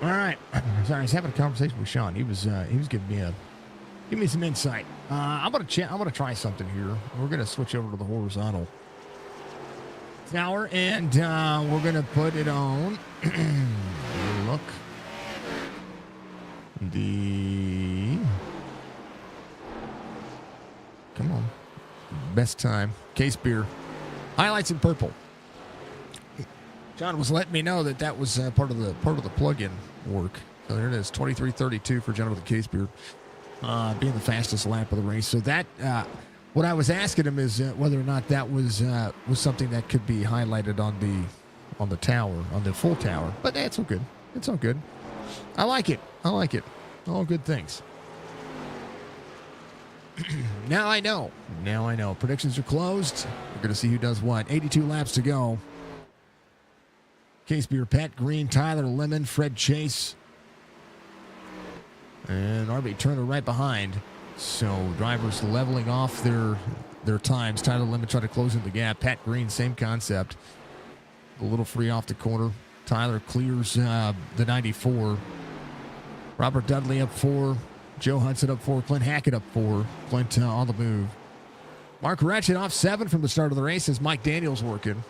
All right. Sorry, I was having a conversation with Sean. He was giving me some insight. I'm gonna try something here. We're gonna switch over to the horizontal tower, and we're gonna put it on. Look, come on, best time. Case beer, highlights in purple. John was letting me know that was part of the plug-in work. So there it is, 23:32 for Jonathan Casebeer, being the fastest lap of the race. So that, what I was asking him is whether or not that was something that could be highlighted on the tower, on the full tower. But it's all good. It's all good. I like it. All good things. Now I know. Predictions are closed. We're going to see who does what. 82 laps to go. Casebeer, Pat Green, Tyler Lemon, Fred Chase, and RB Turner right behind. So drivers leveling off their times. Tyler Lemon trying to close in the gap. Pat Green, same concept. A little free off the corner. Tyler clears the 94. Robert Dudley up 4. Joe Hudson up 4. Clint Hackett up 4. Clint on the move. Mark Ratchet off 7 from the start of the race as Mike Daniels working.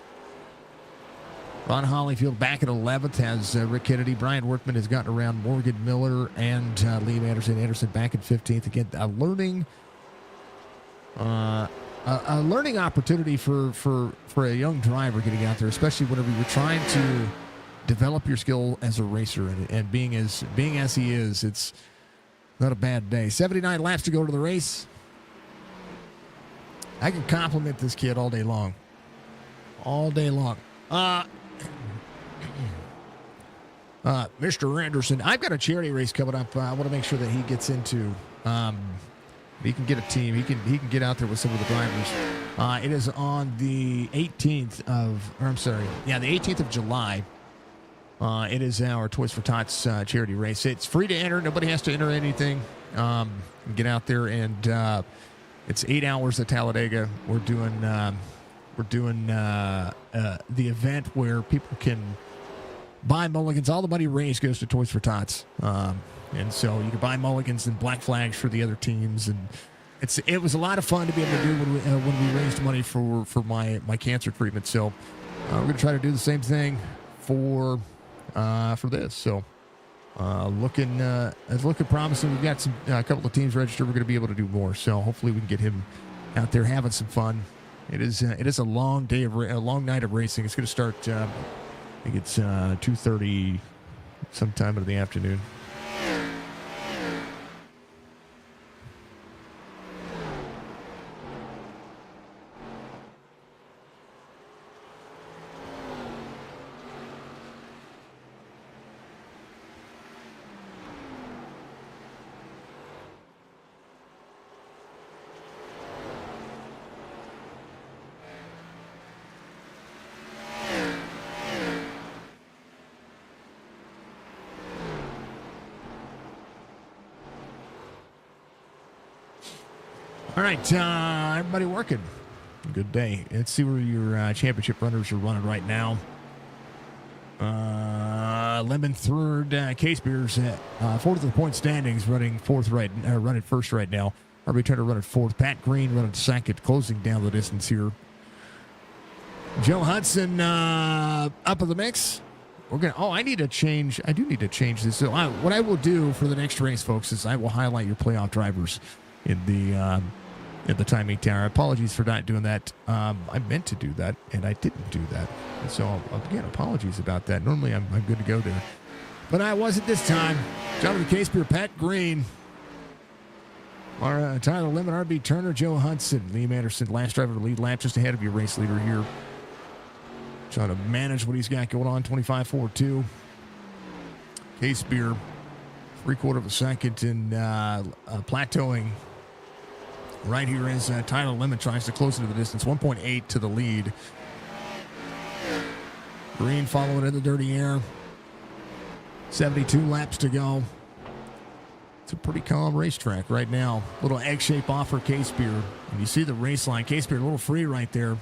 Ron Hollyfield back at 11th has Rick Kennedy. Brian Workman has gotten around Morgan Miller and Liam Anderson. Anderson back at 15th. Again, a learning opportunity for a young driver getting out there, especially whenever you're trying to develop your skill as a racer, and being as he is, it's not a bad day. 79 laps to go to the race. I can compliment this kid all day long. Mr. Anderson, I've got a charity race coming up. I want to make sure that he gets into. He can get a team. He can get out there with some of the drivers. It is on the 18th the 18th of July. It is our Toys for Tots charity race. It's free to enter. Nobody has to enter anything. Get out there, and it's 8 hours at Talladega. We're doing the event where people can buy mulligans. All the money raised goes to Toys for Tots. And so you can buy mulligans and black flags for the other teams. And it was a lot of fun to be able to do when we raised money for my cancer treatment. So we're going to try to do the same thing for this. So it's looking promising. We've got a couple of teams registered. We're going to be able to do more. So hopefully we can get him out there having some fun. It is a long night of racing. It's going to start. I think it's 2:30 sometime in the afternoon. All right, everybody working. Good day. Let's see where your championship runners are running right now. Lemon third, Casebeer's fourth of the point standings, running first right now. RB Turner running fourth. Pat Green running second, closing down the distance here. Joe Hudson up in the mix. I need to change. I do need to change this. So what I will do for the next race, folks, is I will highlight your playoff drivers in the timing tower. Apologies for not doing that. I meant to do that, and I didn't do that. And so, again, apologies about that. Normally, I'm good to go there. But I wasn't this time. Jonathan Casebeer, Pat Green, Tyler Lemon, RB Turner, Joe Hudson, Liam Anderson, last driver to lead lap, just ahead of your race leader here. Trying to manage what he's got going on, 25.42. Casebeer, 3/4 of a second, and plateauing. Right here as Tyler Lemon tries to close into the distance, 1.8 to the lead. Green following in the dirty air. 72 laps to go. It's a pretty calm racetrack right now. Little egg shape off for Casebeer. And you see the race line. Casebeer a little free right there.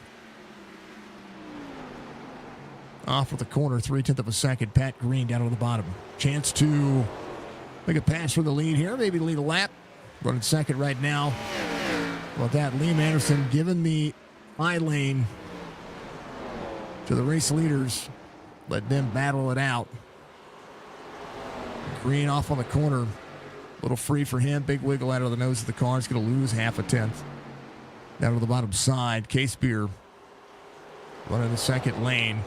Off with the corner, 3/10 of a second. Pat Green down on the bottom. Chance to make a pass for the lead here. Maybe lead a lap. Running second right now. Well, that Liam Anderson giving the eye lane to the race leaders. Let them battle it out. Green off on the corner. A little free for him. Big wiggle out of the nose of the car. He's going to lose half a tenth. Down to the bottom side. Casebeer running the second lane.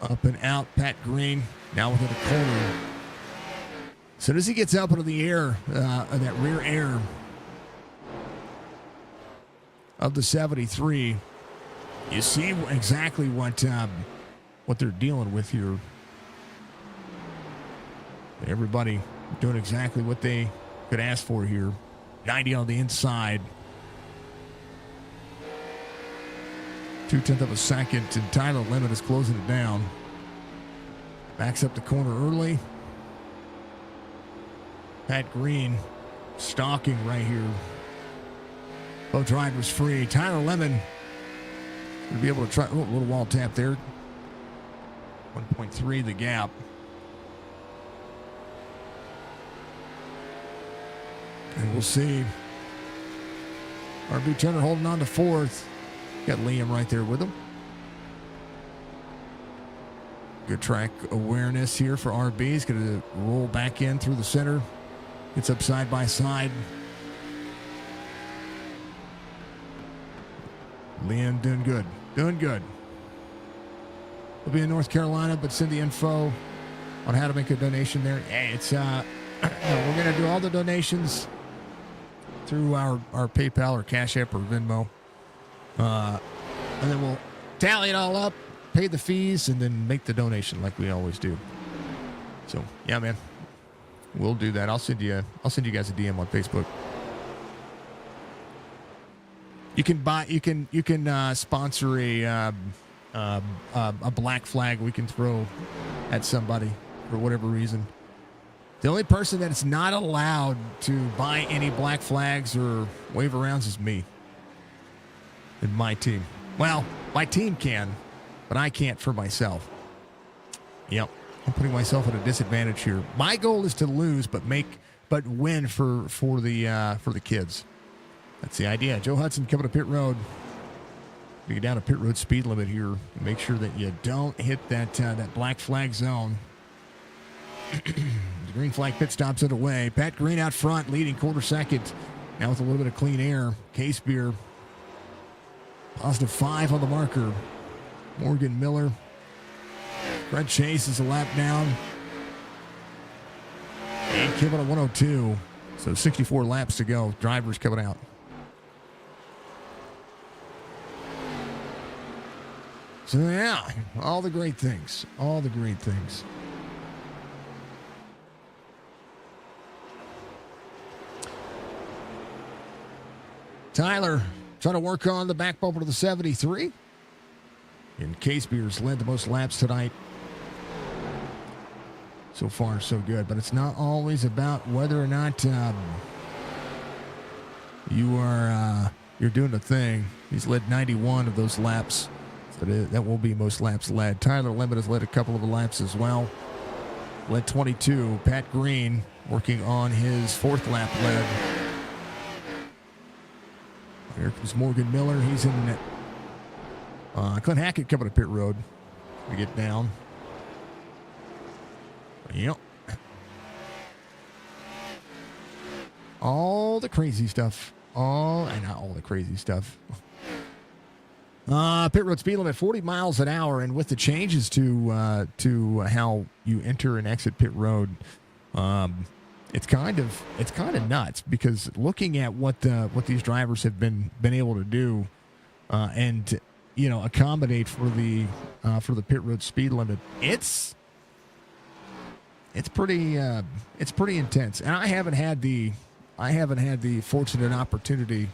Up and out, Pat Green now within a corner. As soon as he gets up into the air, that rear air of the 73, you see exactly what they're dealing with here. Everybody doing exactly what they could ask for here. 90 on the inside. 0.2 of a second, and Tyler Lemon is closing it down. Backs up the corner early. Pat Green stalking right here. Both drivers free. Tyler Lemon will be able to try. Oh, a little wall tap there. 1.3 the gap. And we'll see. RB Turner holding on to fourth. Got Liam right there with him. Good track awareness here for RB. He's going to roll back in through the center. Gets up side by side. Liam doing good. Doing good. We'll be in North Carolina, but send the info on how to make a donation there. Hey, it's we're going to do all the donations through our PayPal or Cash App or Venmo. And then we'll tally it all up, pay the fees, and then make the donation like we always do. So, yeah, man. We'll do that. I'll send you guys a DM on Facebook. You can sponsor a black flag we can throw at somebody for whatever reason. The only person that is not allowed to buy any black flags or wave arounds is me and my team. Well, my team can, but I can't for myself. Yep, I'm putting myself at a disadvantage here. My goal is to lose, but win for the kids. That's the idea. Joe Hudson coming to pit road. You get down to pit road speed limit here. Make sure that you don't hit that black flag zone. The green flag pit stops it away. Pat Green out front, leading quarter second. Now with a little bit of clean air. Case Beer. Positive 5 on the marker. Morgan Miller. Fred Chase is a lap down. And Kevin at 102. So 64 laps to go. Drivers coming out. So yeah, all the great things. All the great things. Tyler trying to work on the back bumper to the 73. And Case Beers led the most laps tonight. So far, so good. But it's not always about whether or not you're doing a thing. He's led 91 of those laps. So that will be most laps led. Tyler Lemon has led a couple of the laps as well. Led 22. Pat Green working on his fourth lap lead. Here comes Morgan Miller. He's in it. Clint Hackett coming to pit road to get down. Yep. All the crazy stuff. Not all the crazy stuff. Pit road speed limit 40 miles an hour, and with the changes to how you enter and exit pit road, it's kind of nuts, because looking at what these drivers have been able to do, and accommodate for the pit road speed limit, it's pretty intense. And I haven't had the fortunate opportunity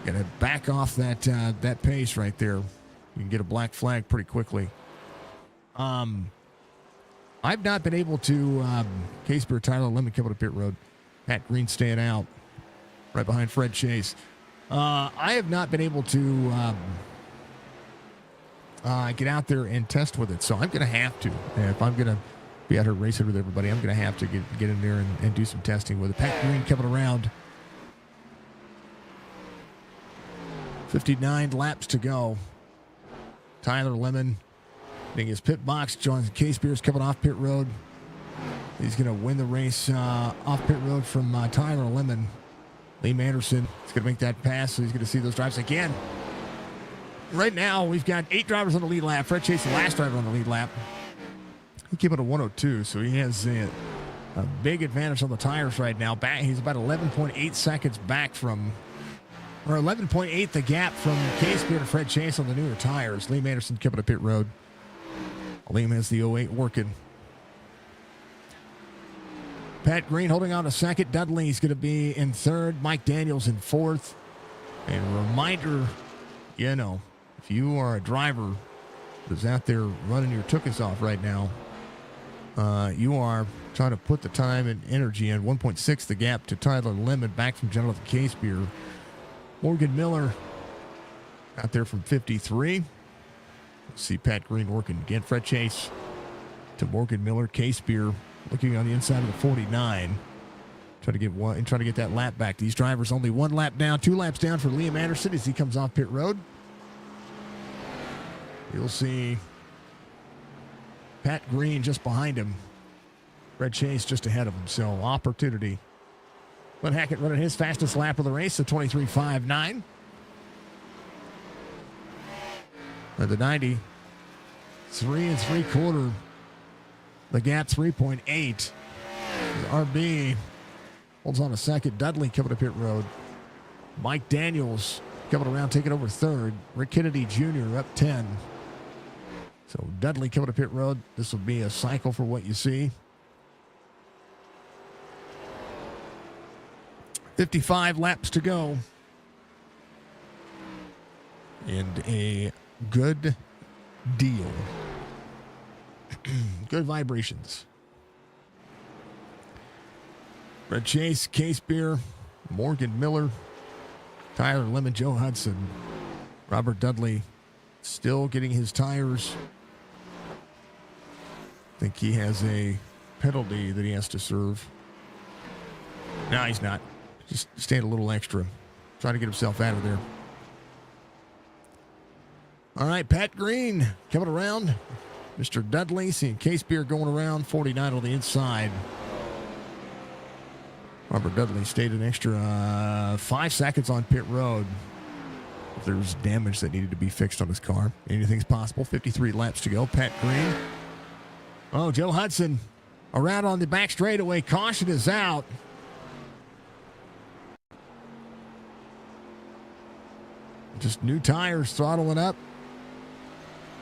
to back off that pace right there. You can get a black flag pretty quickly. I've not been able to, Case Beer, Tyler Lemon coming to pit road. Pat Green staying out right behind Fred Chase. I have not been able to get out there and test with it, so I'm going to have to. If I'm going to be out here racing with everybody, I'm going to have to get in there and do some testing with it. Pat Green coming around. 59 laps to go. Tyler Lemon in his pit box. John Case Beers coming off pit road. He's going to win the race off pit road from Tyler Lemon. Liam Anderson is going to make that pass, so he's going to see those drives again. right now, we've got 8 drivers on the lead lap. Fred Chase, the last driver on the lead lap. He came out at 102, so he has a big advantage on the tires right now. He's about 11.8 seconds back from, or 11.8 the gap from Case Beer to Fred Chase on the newer tires. Liam Anderson coming to pit road. Liam has the 08 working. Pat Green holding on to second. Dudley's going to be in third. Mike Daniels in fourth. And a reminder, you know, if you are a driver that's out there running your tuchus off right now, you are trying to put the time and energy in. 1.6 the gap to Tyler Lemon back from Jonathan Casebeer. Morgan Miller out there from 53. See Pat Green working again. Fred Chase to Morgan Miller. Casebeer looking on the inside of the 49. Trying to get that lap back. These drivers only 1 lap down, 2 laps down for Liam Anderson as he comes off pit road. You'll see Pat Green just behind him. Fred Chase just ahead of him. So opportunity. Glenn Hackett running his fastest lap of the race, the 23.59. At the 90, 3 3/4. The gap 3.8. RB holds on a second. Dudley coming to pit road. Mike Daniels coming around, taking over third. Rick Kennedy Jr. up 10. So Dudley coming to pit road. This will be a cycle for what you see. 55 laps to go. And a good deal. Good vibrations. Fred Chase, Casebeer, Morgan Miller, Tyler Lemon, Joe Hudson, Robert Dudley still getting his tires. I think he has a penalty that he has to serve. No, he's not. Just staying a little extra. Trying to get himself out of there. All right, Pat Green coming around. Mr. Dudley, seeing Casebeer going around. 49 on the inside. Robert Dudley stayed an extra 5 seconds on pit road. If there was damage that needed to be fixed on his car. Anything's possible. 53 laps to go. Pat Green. Oh, Joe Hudson around on the back straightaway. Caution is out. Just new tires throttling up.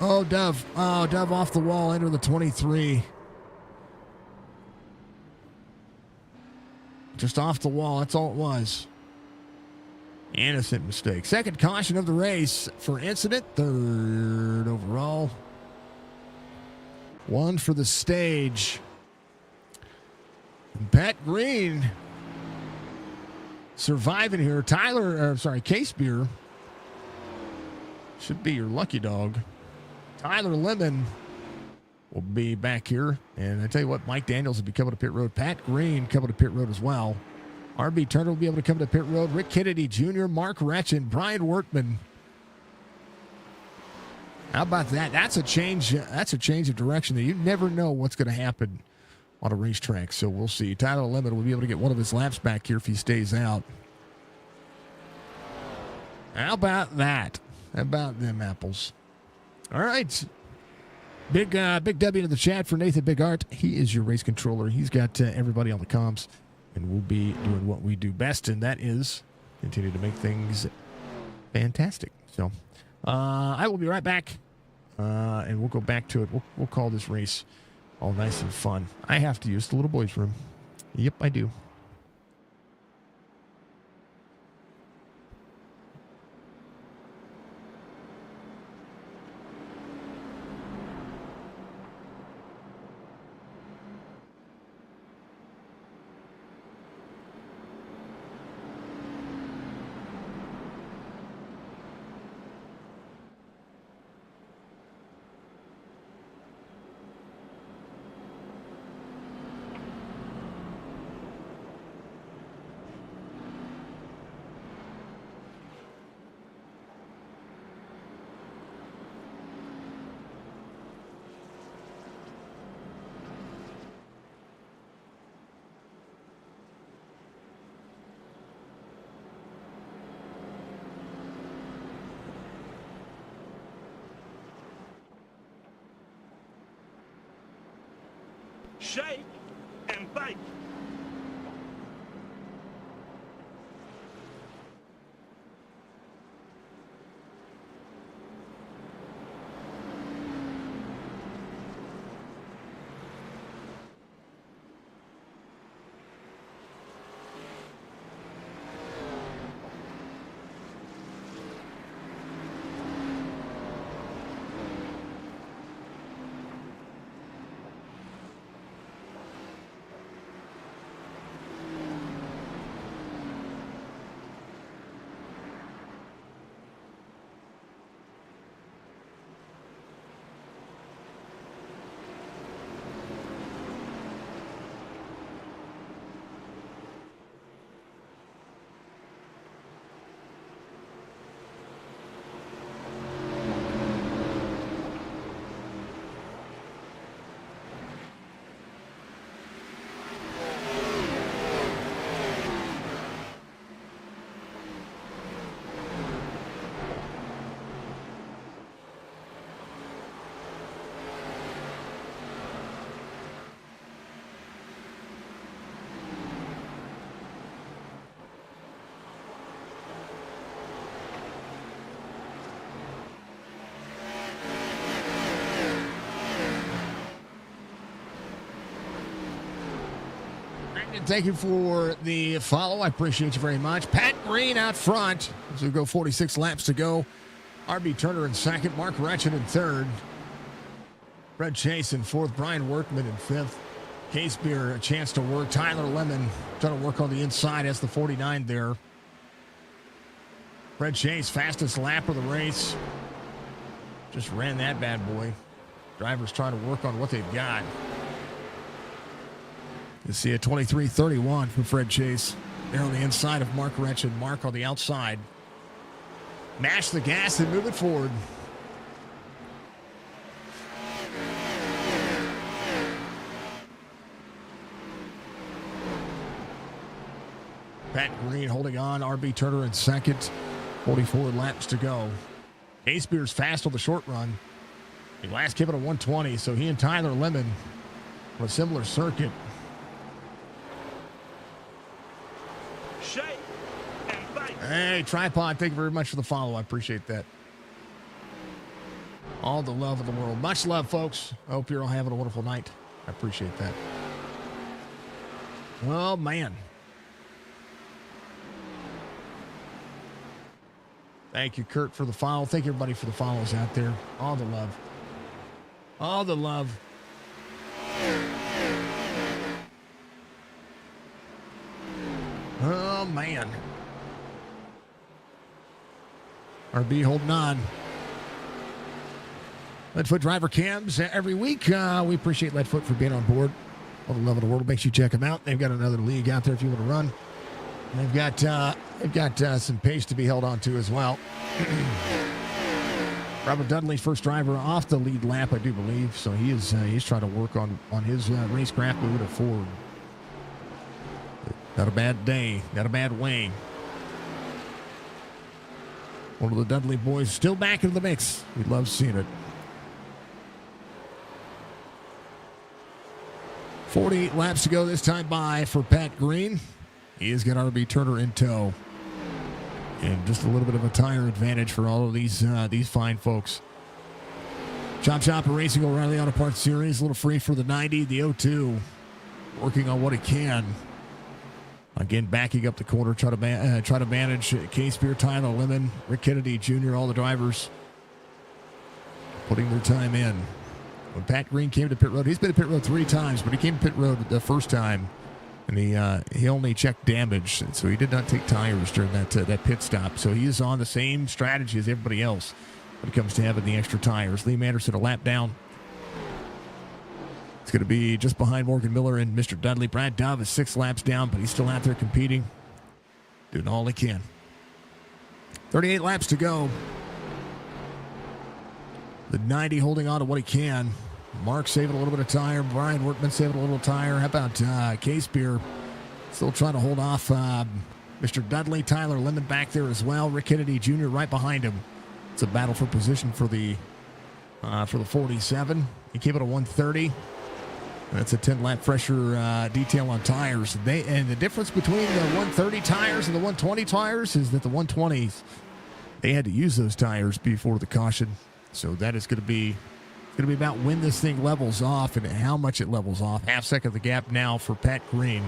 Oh, Dove. Oh, Dove off the wall into the 23. Just off the wall. That's all it was. Innocent mistake. Second caution of the race for incident. Third overall. 1 for the stage. And Pat Green surviving here. Casebeer should be your lucky dog. Tyler Lemon will be back here. And I tell you what, Mike Daniels will be coming to pit road. Pat Green coming to pit road as well. RB Turner will be able to come to pit road. Rick Kennedy Jr., Mark Retchen, Brian Workman. How about that? That's a change. That's a change of direction that you never know what's going to happen on a racetrack. So we'll see. Tyler Lemon will be able to get one of his laps back here if he stays out. How about that? How about them apples? All right. Big W in the chat for Nathan Big Art. He is your race controller. He's got everybody on the comms, and we'll be doing what we do best, and that is continue to make things fantastic. So I will be right back, and we'll go back to it. We'll call this race all nice and fun. I have to use the little boys' room. Yep, I do. Shake and bake. Thank you for the follow. I appreciate you very much. Pat Green out front as we go 46 laps to go. RB Turner in second. Mark Retchin in third. Fred Chase in fourth. Brian Workman in fifth. Case Beer a chance to work. Tyler Lemon trying to work on the inside. That's the 49 there. Fred Chase, fastest lap of the race. Just ran that bad boy. Drivers trying to work on what they've got. You see a 23:31 from Fred Chase. There on the inside of Mark Retchin. Mark on the outside. Mash the gas and move it forward. Pat Green holding on. RB Turner in second. 44 laps to go. Ace Beer's fast on the short run. He last came at a 120, so he and Tyler Lemon on a similar circuit. Shake and bake. Hey, Tripod, thank you very much for the follow. I appreciate that. All the love of the world. Much love, folks. I hope you're all having a wonderful night. I appreciate that. Oh, man. Thank you, Kurt, for the follow. Thank you, everybody, for the follows out there. All the love. All the love. Oh, man. RB holding on. Leadfoot driver cams every week. We appreciate Leadfoot for being on board. All the love of the world. Make sure you check them out. They've got another league out there if you want to run. And they've got some pace to be held on to as well. Robert Dudley, first driver off the lead lap, I do believe. So he's trying to work on his racecraft moving it forward. Not a bad day. Not a bad way. One of the Dudley boys still back in the mix. We love seeing it. 48 laps to go this time by for Pat Green. He has got RB Turner in tow. And just a little bit of a tire advantage for all of these fine folks. Chop Racing O'Reilly Auto Parts Series. A little free for the 90, the 02. Working on what he can. Again, backing up the corner, try to manage Case Beer, Tyler Lemon, Rick Kennedy Jr., all the drivers putting their time in. When Pat Green came to pit road, he's been to pit road 3 times, but he came to pit road the first time, and he only checked damage, so he did not take tires during that pit stop. So he is on the same strategy as everybody else when it comes to having the extra tires. Liam Anderson a lap down. It's going to be just behind Morgan Miller and Mr. Dudley. Brad Dove is 6 laps down, but he's still out there competing, doing all he can. 38 laps to go. The 90 holding on to what he can. Mark saving a little bit of tire. Brian Workman saving a little tire. How about Case Beer still trying to hold off Mr. Dudley. Tyler Lemon back there as well. Rick Kennedy Jr. right behind him. It's a battle for position for the 47. He came at a 130. That's a 10-lap pressure detail on tires. And the difference between the 130 tires and the 120 tires is that the 120s, they had to use those tires before the caution. So that is going to be about when this thing levels off and how much it levels off. Half second of the gap now for Pat Green.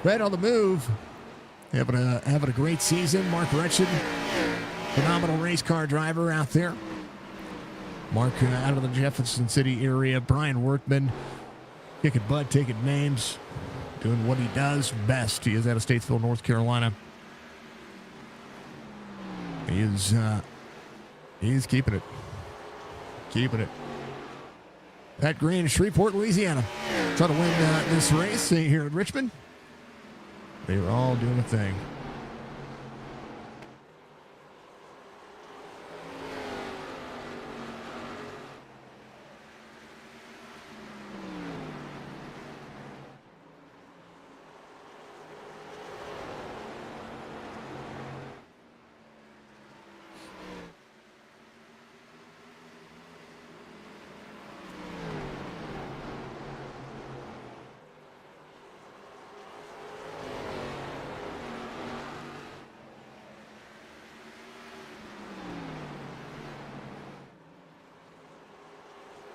Red on the move. Having a great season. Mark Retchin, phenomenal race car driver out there. Mark out of the Jefferson City area. Brian Workman, kicking butt, taking names, doing what he does best. He is out of Statesville, North Carolina. He is keeping it. Keeping it. Pat Green, Shreveport, Louisiana. Trying to win this race here in Richmond. They were all doing a thing.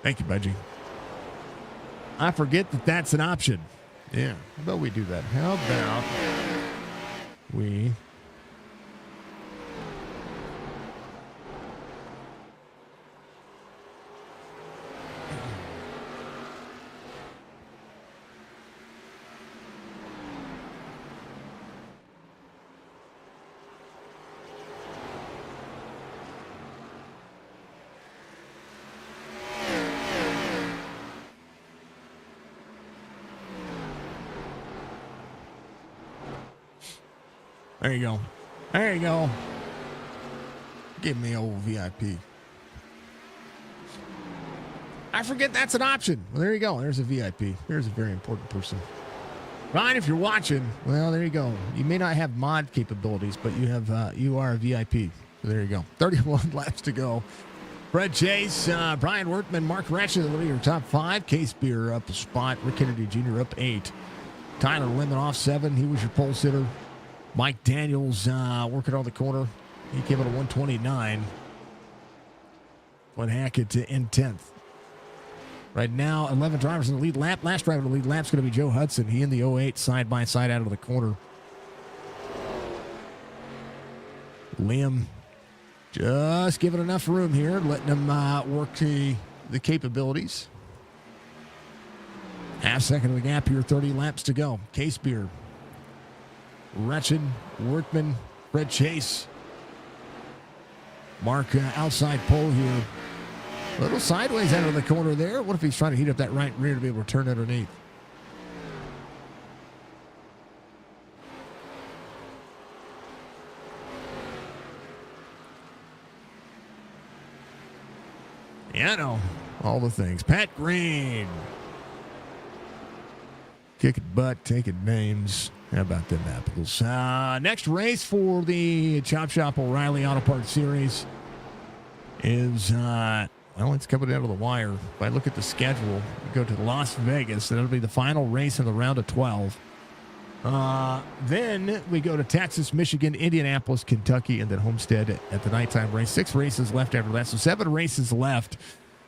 Thank you, Budgie. I forget that that's an option. Yeah, how about we do that? How about we... There you go. There you go. Give me old VIP. I forget that's an option. Well, there you go. There's a VIP. There's a very important person. Ryan, if you're watching, well, there you go. You may not have mod capabilities, but you are a VIP. So there you go. 31 laps to go. Fred Chase, Brian Workman, Mark Ratchet, the leader, top 5. Case Beer up a spot. Rick Kennedy Jr. up 8. Tyler Lemon off 7. He was your pole sitter. Mike Daniels working on the corner. He came out of 129. Clint Hackett in 10th. Right now, 11 drivers in the lead lap. Last driver in the lead lap is going to be Joe Hudson. He in the 08 side by side out of the corner. Liam just giving enough room here, letting him work the capabilities. Half second of the gap here, 30 laps to go. Case Beer, Retchin, Workman, Fred Chase. Mark outside pole here. A little sideways out of the corner there. What if he's trying to heat up that right rear to be able to turn underneath? Yeah, I know. All the things. Pat Green. Kicking butt, taking names. How about them apples? Next race for the Chop Shop O'Reilly Auto Parts Series is, well, it's coming down to the wire. If I look at the schedule, we go to Las Vegas. That'll be the final race in the round of 12. Then we go to Texas, Michigan, Indianapolis, Kentucky, and then Homestead at the nighttime race. 6 races left after that. So 7 races left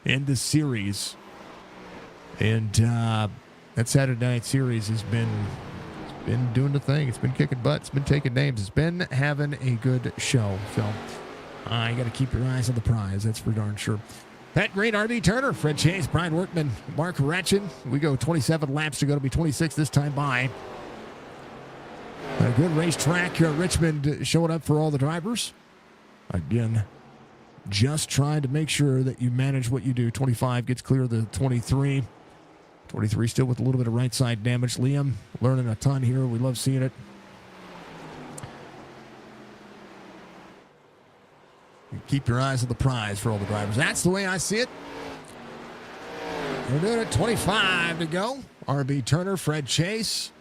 in the series. And that Saturday night series has been doing the thing. It's been kicking butt. It's been taking names. It's been having a good show. So you got to keep your eyes on the prize. That's for darn sure. Pat Green, R.D. Turner, Fred Chase, Brian Workman, Mark Ratchin. We go 27 laps to go to be 26 this time by. A good racetrack here at Richmond showing up for all the drivers. Again, just trying to make sure that you manage what you do. 25 gets clear of the 23. 23 still with a little bit of right side damage. Liam learning a ton here. We love seeing it. Keep your eyes on the prize for all the drivers. That's the way I see it. We're doing it. 25 to go. R.B. Turner, Fred Chase.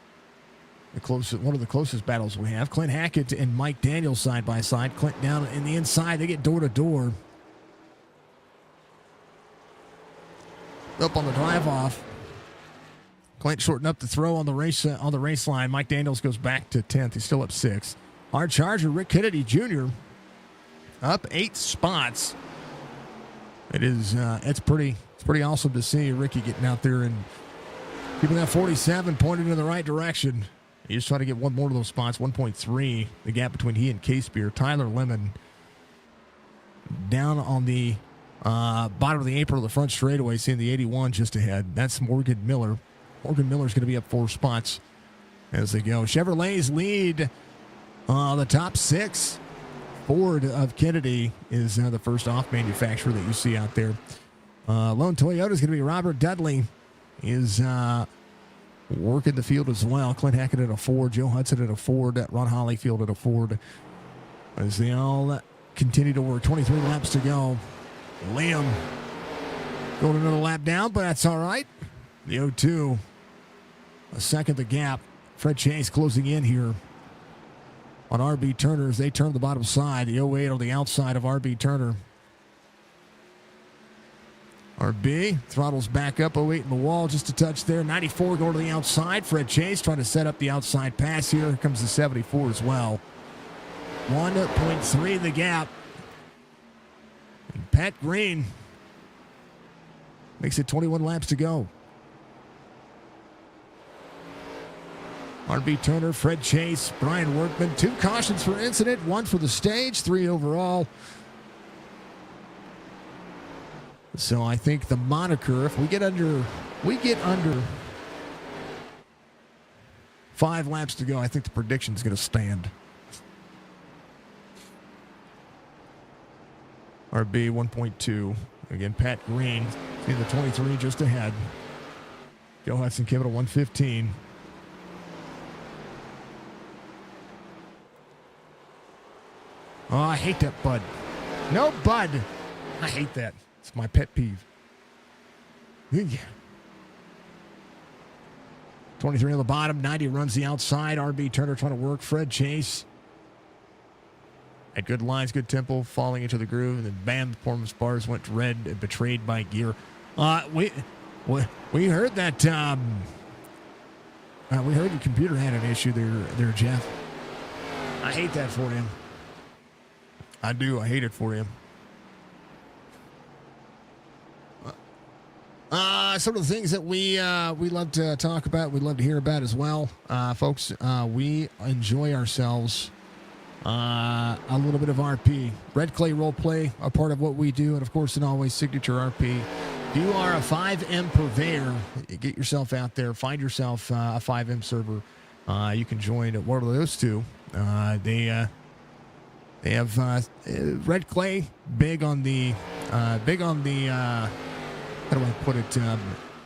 One of the closest battles we have. Clint Hackett and Mike Daniels side by side. Clint down in the inside. They get door to door. up on the drive off. Clint shortened up the throw on the race line. Mike Daniels goes back to 10th. He's still up 6. Hard charger, Rick Kennedy Jr. up 8 spots. It's pretty awesome to see Ricky getting out there and keeping that 47 pointed in the right direction. He just tried to get one more of those spots, 1.3, the gap between he and K-Spear. Tyler Lemon down on the bottom of the apron of the front straightaway, seeing the 81 just ahead. That's Morgan Miller. Morgan Miller's going to be up 4 spots as they go. Chevrolet's lead the top 6. Ford of Kennedy is the first off manufacturer that you see out there. Lone Toyota is going to be Robert Dudley. Is working the field as well. Clint Hackett at a Ford. Joe Hudson at a Ford. Ron Hollyfield at a Ford. As they all continue to work. 23 laps to go. Liam going another lap down, but that's all right. The 02. A second the gap. Fred Chase closing in here on RB Turner as they turn the bottom side. The 08 on the outside of RB Turner. RB throttles back up. 08 in the wall, just a touch there. 94 going to the outside. Fred Chase trying to set up the outside pass here. Here comes the 74 as well. 1.3 the gap. And Pat Green makes it 21 laps to go. RB Turner, Fred Chase, Brian Workman. 2 cautions for incident, 1 for the stage, 3 overall. So I think the moniker, if we get under 5 laps to go, I think the prediction's going to stand. RB 1.2. Again, Pat Green in the 23 just ahead. Joe Hudson came at a 115. Oh, I hate that Bud. No Bud. I hate that. It's my pet peeve. 23 on the bottom. 90 runs the outside. RB Turner trying to work. Fred Chase. Had good lines, good tempo, falling into the groove, and then bam, the performance bars went red and betrayed by gear. We heard that. We heard your computer had an issue there, Jeff. I hate that for him. I do. I hate it for him. Some of the things that we love to talk about, we love to hear about as well, folks. We enjoy ourselves. A little bit of RP. Red Clay role play, a part of what we do, and of course, an always signature RP. If you are a 5M purveyor, get yourself out there, find yourself a 5M server. You can join one of those two. They have Red Clay, big on the how do I put it?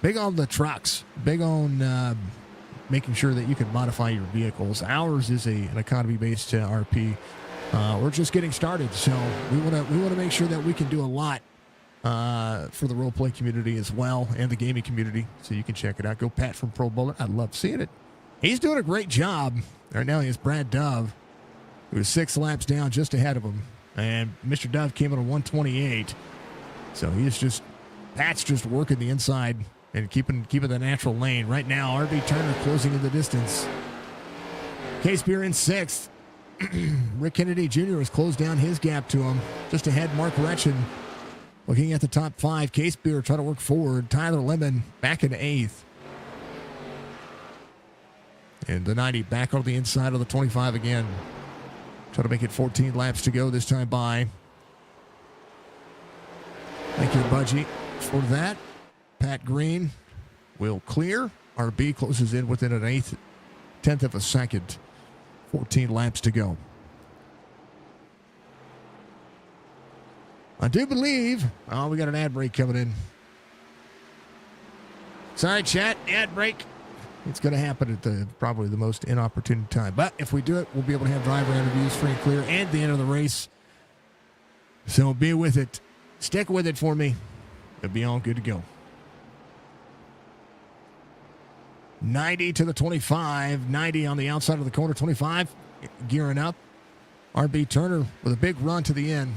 Big on the trucks, big on making sure that you can modify your vehicles. Ours is an economy-based RP. We're just getting started, so we want to make sure that we can do a lot for the role play community as well and the gaming community. So you can check it out. Go Pat from Pro Bowler. I love seeing it. He's doing a great job right now. He has Brad Dove, who is 6 laps down, just ahead of him, and Mr. Dove came in on 128. So Pat's just working the inside and keeping the natural lane. Right now, RB Turner closing in the distance. K-Spear in 6th. Rick Kennedy Jr. has closed down his gap to him. Just ahead, Mark Retchen looking at the top 5. K-Spear trying to work forward. Tyler Lemon back in 8th. And the 90 back on the inside of the 25 again. Trying to make it 14 laps to go this time by. Thank you, Budgie, for that. Pat Green will clear. RB closes in within an 10th of a second. 14 laps to go. I do believe... Oh, we got an ad break coming in. Sorry, chat. Ad break. It's going to happen at probably the most inopportune time. But if we do it, we'll be able to have driver interviews free and clear and the end of the race. So be with it. Stick with it for me. It'll be all good to go. 90 to the 25. 90 on the outside of the corner. 25 gearing up. RB Turner with a big run to the end.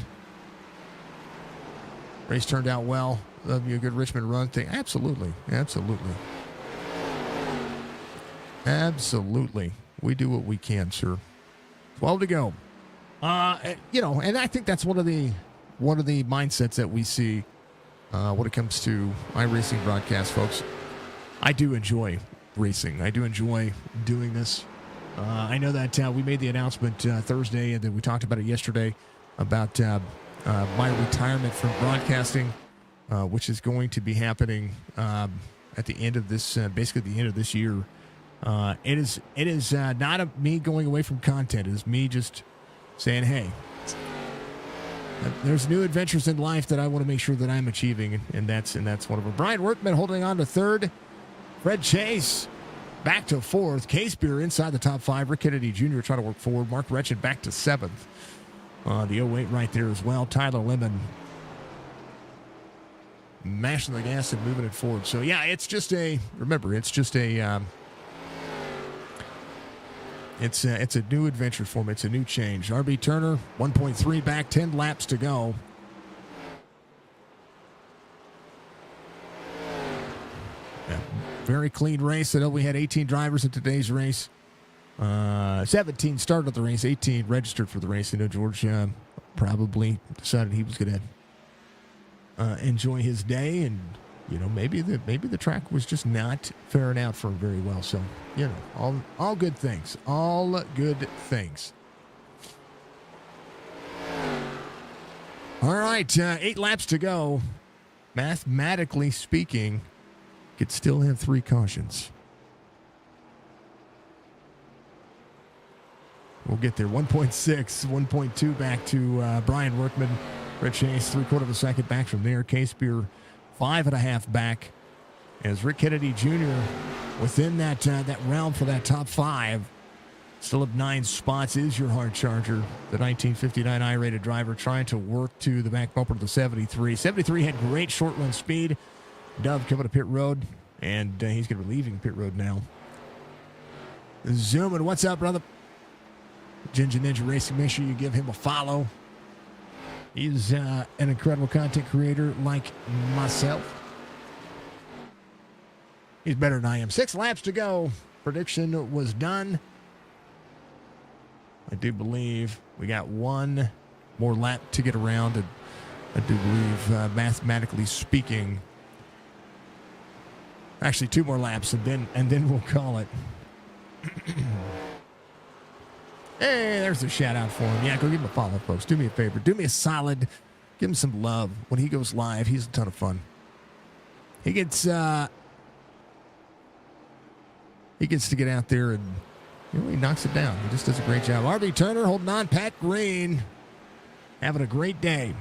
Race turned out well. Love you a good Richmond run thing. Absolutely. Absolutely. Absolutely. We do what we can, sir. 12 to go. And I think that's one of the mindsets that we see when it comes to iRacing broadcast, folks. I do enjoy racing. I do enjoy doing this. I know that we made the announcement Thursday, and then we talked about it yesterday about my retirement from broadcasting, which is going to be happening at the end of this, basically the end of this year. It is not me going away from content. It is me just saying, hey, there's new adventures in life that I want to make sure that I'm achieving, and that's one of them. Brian Workman holding on to third. Fred Chase back to fourth. Case Beer inside the top five. Rick Kennedy Jr. trying to work forward. Mark Wretched back to seventh. The 08 right there as well. Tyler Lemon mashing the gas and moving it forward. So, yeah, it's just a It's a new adventure for me. It's a new change. RB Turner, 1.3 back, 10 laps to go. Yeah, very clean race. I know we had 18 drivers in today's race. 17 started the race, 18 registered for the race. I know George probably decided he was going to enjoy his day, and maybe the track was just not faring out for him very well. So, all good things. All good things. All right, 8 laps to go. Mathematically speaking, could still have 3 cautions. We'll get there. 1.6, 1.2 back to Brian Workman. Red Chase, 3/4 of a second back from there. Case Beer, 5.5 back, as Rick Kennedy Jr. within that round for that top 5. Still up 9 spots is your hard charger, the 1959 I-rated driver, trying to work to the back bumper of the 73. 73 had great short run speed. Dove coming to pit road, and he's going to be leaving pit road now. Zooming, what's up, brother? Ginger Ninja Racing, make sure you give him a follow. He's an incredible content creator like myself. He's better than I am. 6 laps to go. Prediction was done. I do believe we got 1 more lap to get around. And I do believe, mathematically speaking, actually 2 more laps, and then we'll call it. Hey, there's a shout out for him. Yeah, go give him a follow, folks. Do me a favor. Do me a solid. Give him some love. When he goes live, he's a ton of fun. He gets to get out there and he knocks it down. He just does a great job. RB Turner holding on. Pat Green having a great day.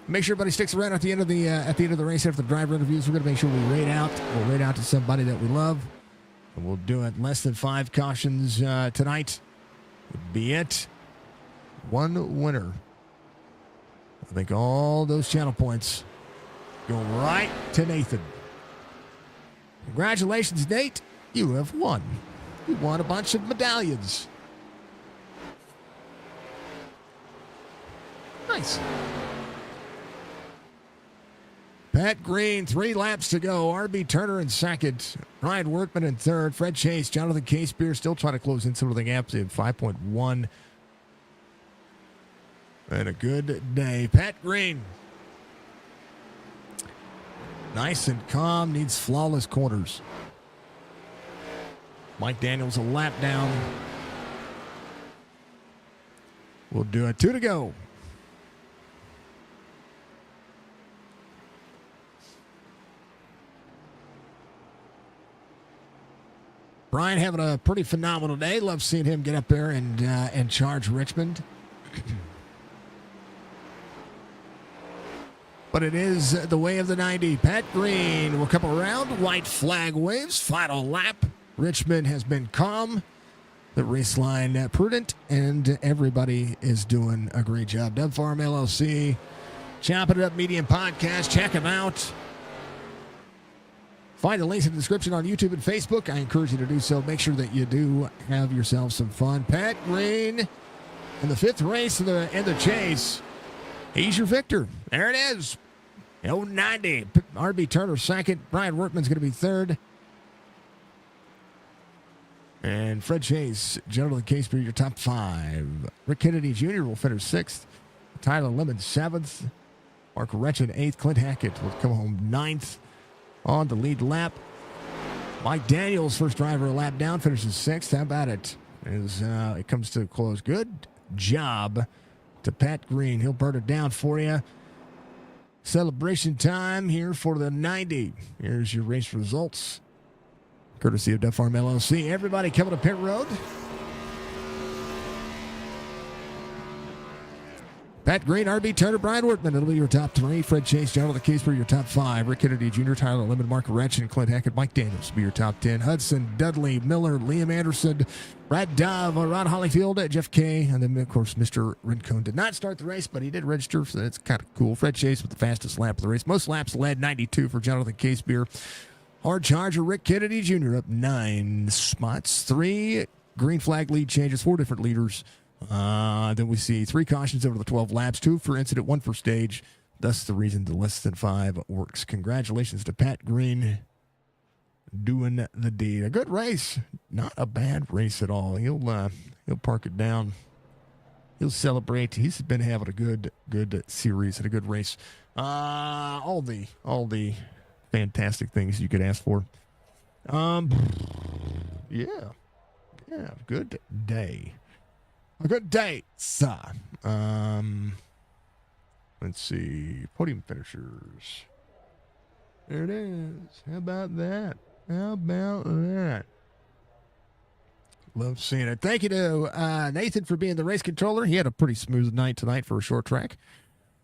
Make sure everybody sticks around at the end of the race after the driver interviews. We're going to make sure we rate out. We'll rate out to somebody that we love. And we'll do it. Less than 5 cautions tonight would be it. 1 winner. I think all those channel points go right to Nathan. Congratulations, Nate. You have won. You won a bunch of medallions. Nice. Pat Green, 3 laps to go. RB Turner in second. Ryan Workman in third. Fred Chase, Jonathan Case Beer still trying to close in some of the gaps in 5.1. And a good day. Pat Green. Nice and calm. Needs flawless corners. Mike Daniels a lap down. We'll do it. 2 to go. Brian having a pretty phenomenal day. Love seeing him get up there and charge Richmond. But it is the way of the 90. Pat Green will come around. White flag waves. Final lap. Richmond has been calm. The race line prudent. And everybody is doing a great job. Dub Farm LLC. Chopp'n It Up Media and Podcast. Check them out. Find the links in the description on YouTube and Facebook. I encourage you to do so. Make sure that you do have yourself some fun. Pat Green in the 5th race in the chase. He's your victor. There it is. 090. RB Turner second. Brian Workman's going to be third. And Fred Chase, Jonathan Casebeer, your top five. Rick Kennedy Jr. will finish sixth. Tyler Lemon seventh. Mark Retchin eighth. Clint Hackett will come home ninth on the lead lap. Mike Daniels, first driver a lap down, finishes sixth. How about it? It comes to a close. Good job to Pat Green. He'll burn it down for you. Celebration time here for the 90. Here's your race results. Courtesy of Duff Farm LLC. Everybody coming to pit road. Pat Green, RB Turner, Brian Workman. It'll be your top three. Fred Chase, Jonathan Casebeer, your top five. Rick Kennedy Jr., Tyler Lemon, Mark Retchin, Clint Hackett, Mike Daniels will be your top 10. Hudson, Dudley, Miller, Liam Anderson, Brad Dove, Ron Hollyfield, Jeff Kay, and then, of course, Mr. Rincon did not start the race, but he did register, so that's kind of cool. Fred Chase with the fastest lap of the race. Most laps led, 92 for Jonathan Casebeer. Hard charger, Rick Kennedy Jr. up 9 spots. 3 green flag lead changes, 4 different leaders. Then we see 3 cautions over the 12 laps, 2 for incident, 1 for stage. Thus the reason the less than 5 works. Congratulations to Pat Green doing the deed. A good race. Not a bad race at all. He'll park it down. He'll celebrate. He's been having a good series and a good race. All the fantastic things you could ask for. Yeah, good day. A good day, sir. Let's see. Podium finishers. There it is. How about that? Love seeing it. Thank you to Nathan for being the race controller. He had a pretty smooth night tonight for a short track.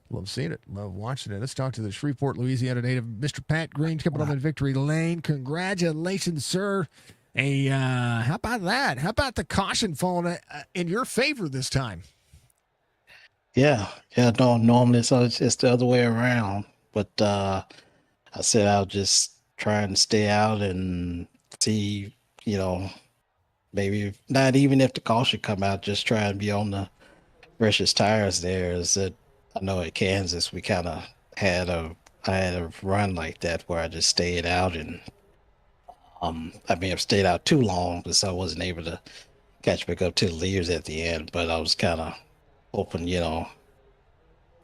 Love seeing it. Love watching it. Let's talk to the Shreveport, Louisiana native, Mr. Pat Green, coming up in victory lane. Congratulations, sir. Hey, how about that? How about the caution falling in your favor this time? Yeah. No, normally it's the other way around. But I said I'll just try and stay out and see, maybe not even if the caution come out, just try and be on the freshest tires there. Is that I know at Kansas we kind of had a run like that where I just stayed out and I may have stayed out too long because I wasn't able to catch back up to the leaders at the end, but I was kind of hoping,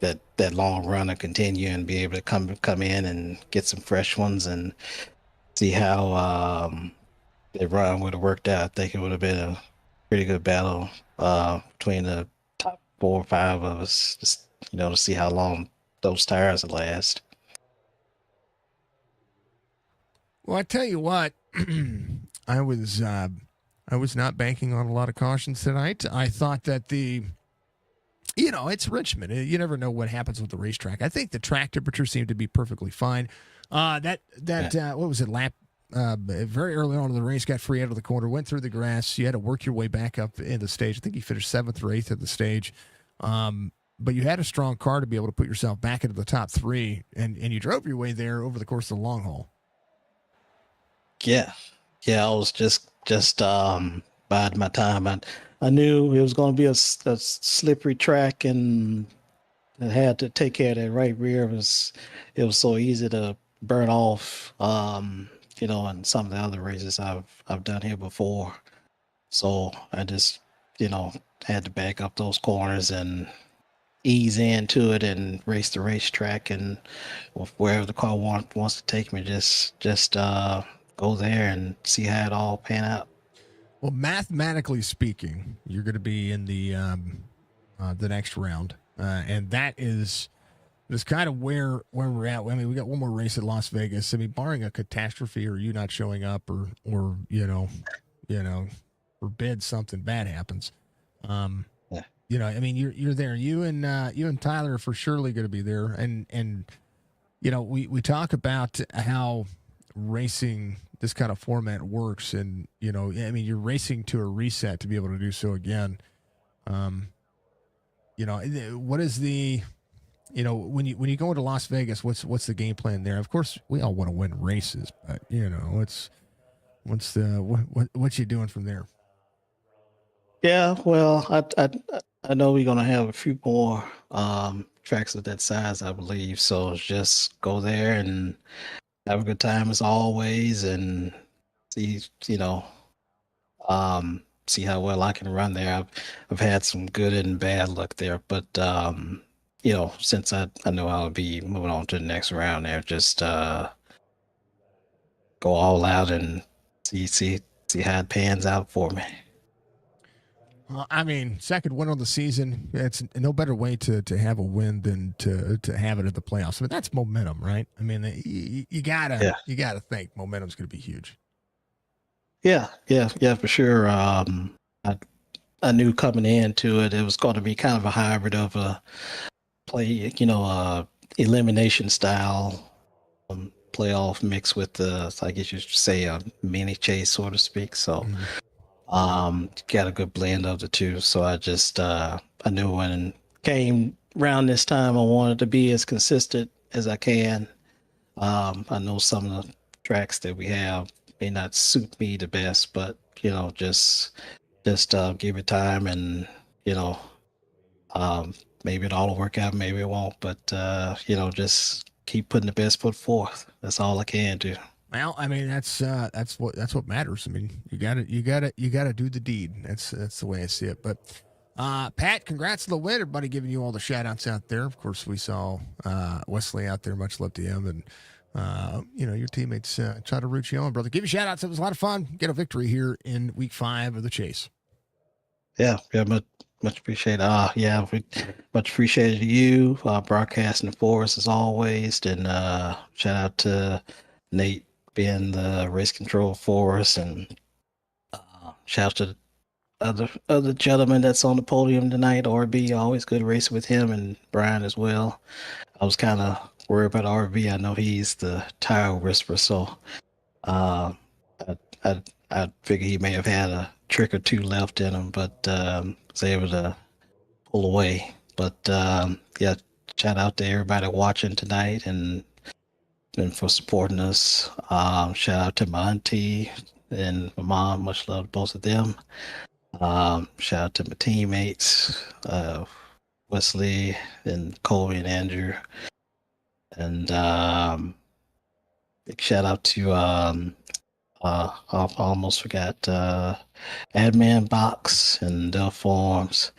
that long run to continue and be able to come in and get some fresh ones and see how the run would have worked out. I think it would have been a pretty good battle between the top 4 or 5 of us, just, to see how long those tires would last. Well, I tell you what, I was not banking on a lot of cautions tonight. I thought that it's Richmond. You never know what happens with the racetrack. I think the track temperature seemed to be perfectly fine. What was it? Lap very early on in the race, got free out of the corner, went through the grass. You had to work your way back up in the stage. I think you finished 7th or 8th at the stage. But you had a strong car to be able to put yourself back into the top 3, and you drove your way there over the course of the long haul. Yeah, I was just biding my time. I knew it was going to be a slippery track, and I had to take care of that right rear. It was so easy to burn off, in some of the other races I've done here before. So I just, had to back up those corners and ease into it and race the racetrack, and wherever the car wants to take me, just go there and see how it all pan out. Well, mathematically speaking, you're going to be in the next round, and that is kind of where we're at. I mean, we got one more race at Las Vegas. I mean, barring a catastrophe or you not showing up, or forbid something bad happens. I mean, you're there. You and Tyler are for surely going to be there, and we talk about how racing this kind of format works, and you're racing to a reset to be able to do so again. What is the when you go into Las Vegas, what's the game plan there? Of course, we all want to win races, but what's you doing from there? Yeah, well, I know we're gonna have a few more tracks of that size, I believe. So just go there and have a good time as always, and see, see how well I can run there. I've had some good and bad luck there, but since I know I'll be moving on to the next round there, just go all out and see how it pans out for me. Well, I mean, second win of the season. It's no better way to have a win than to have it at the playoffs. I mean, that's momentum, right? I mean, you Yeah. gotta think momentum's going to be huge. Yeah, for sure. I knew coming into it, it was going to be kind of a hybrid of a play, elimination style playoff mix with I guess you should say a mini chase, so to speak. So, got a good blend of the two. So I knew when it came around this time, I wanted to be as consistent as I can. I know some of the tracks that we have may not suit me the best, but just give it time, and you know maybe it all will work out, maybe it won't, but just keep putting the best foot forth. That's all I can do. Well, I mean, that's what matters. I mean, you gotta do the deed. That's the way I see it. But Pat, congrats to the win. Everybody giving you all the shout outs out there. Of course, we saw Wesley out there. Much love to him, and your teammates try to root you on, brother. Give you shout outs. It was a lot of fun. Get a victory here in week 5 of the chase. Yeah, much appreciated. Yeah, we much appreciated you broadcasting for us as always, and shout out to Nate being the race control for us, and shout out to the other gentleman that's on the podium tonight. RB, always good racing with him, and Brian as well. I was kind of worried about RB. I know he's the tire whisperer, so uh, I, I figure he may have had a trick or two left in him, but was able to pull away. But yeah, shout out to everybody watching tonight, and for supporting us. Shout out to my auntie and my mom. Much love to both of them. Shout out to my teammates, Wesley and Colby and Andrew. And big shout out to I almost forgot Admin Box and Dell Forms.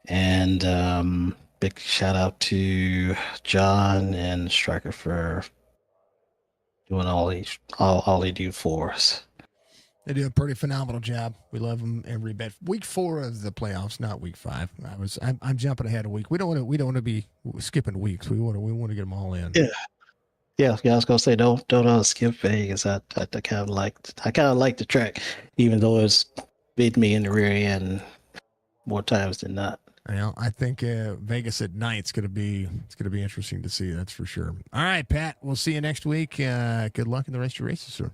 And big shout out to John and Striker for doing all they do for us. They do a pretty phenomenal job. We love them every bit. Week 4 of the playoffs, not week 5. I'm jumping ahead a week. We don't want to be skipping weeks. We want to get them all in. Yeah. I was gonna say don't skip Vegas. I kind of like the track, even though it's beat me in the rear end more times than not. Well, I think Vegas at night's gonna be interesting to see. That's for sure. All right, Pat. We'll see you next week. Good luck in the rest of your races, sir.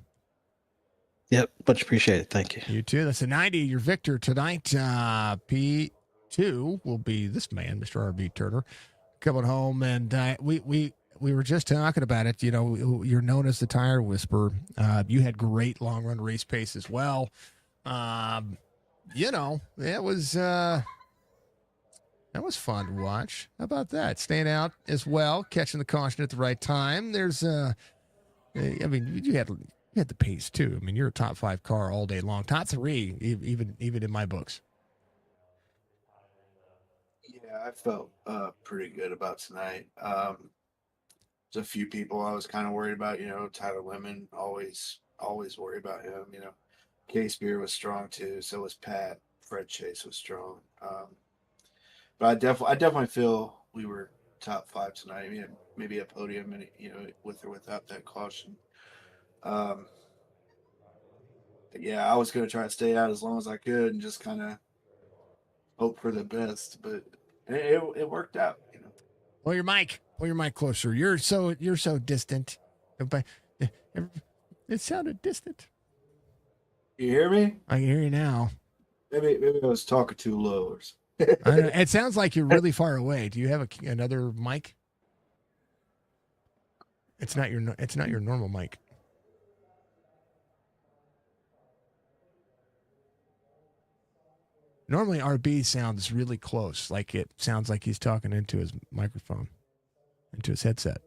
Yep, much appreciated. Thank you. You too. That's a 90. Your victor tonight. P2 will be this man, Mr. RB Turner, coming home, and we were just talking about it. You're known as the tire whisperer. You had great long run race pace as well. It was that was fun to watch. How about that? Staying out as well, catching the caution at the right time. There's you had the pace too. I mean, you're a top 5 car all day long, top 3, even in my books. Yeah, I felt pretty good about tonight. There's a few people I was kind of worried about. Tyler Lemon, always worry about him. Case Beer was strong too. So was Pat. Fred Chase was strong. But I definitely feel we were top 5 tonight. I mean, maybe a podium, and with or without that caution. But yeah, I was going to try to stay out as long as I could and just kind of hope for the best. But it worked out. Pull your mic closer. You're so distant. It sounded distant. You hear me? I can hear you now. Maybe I was talking too low or something. I don't know. It sounds like you're really far away. Do you have another mic? It's not your normal mic. Normally, RB sounds really close, like it sounds like he's talking into his microphone, into his headset.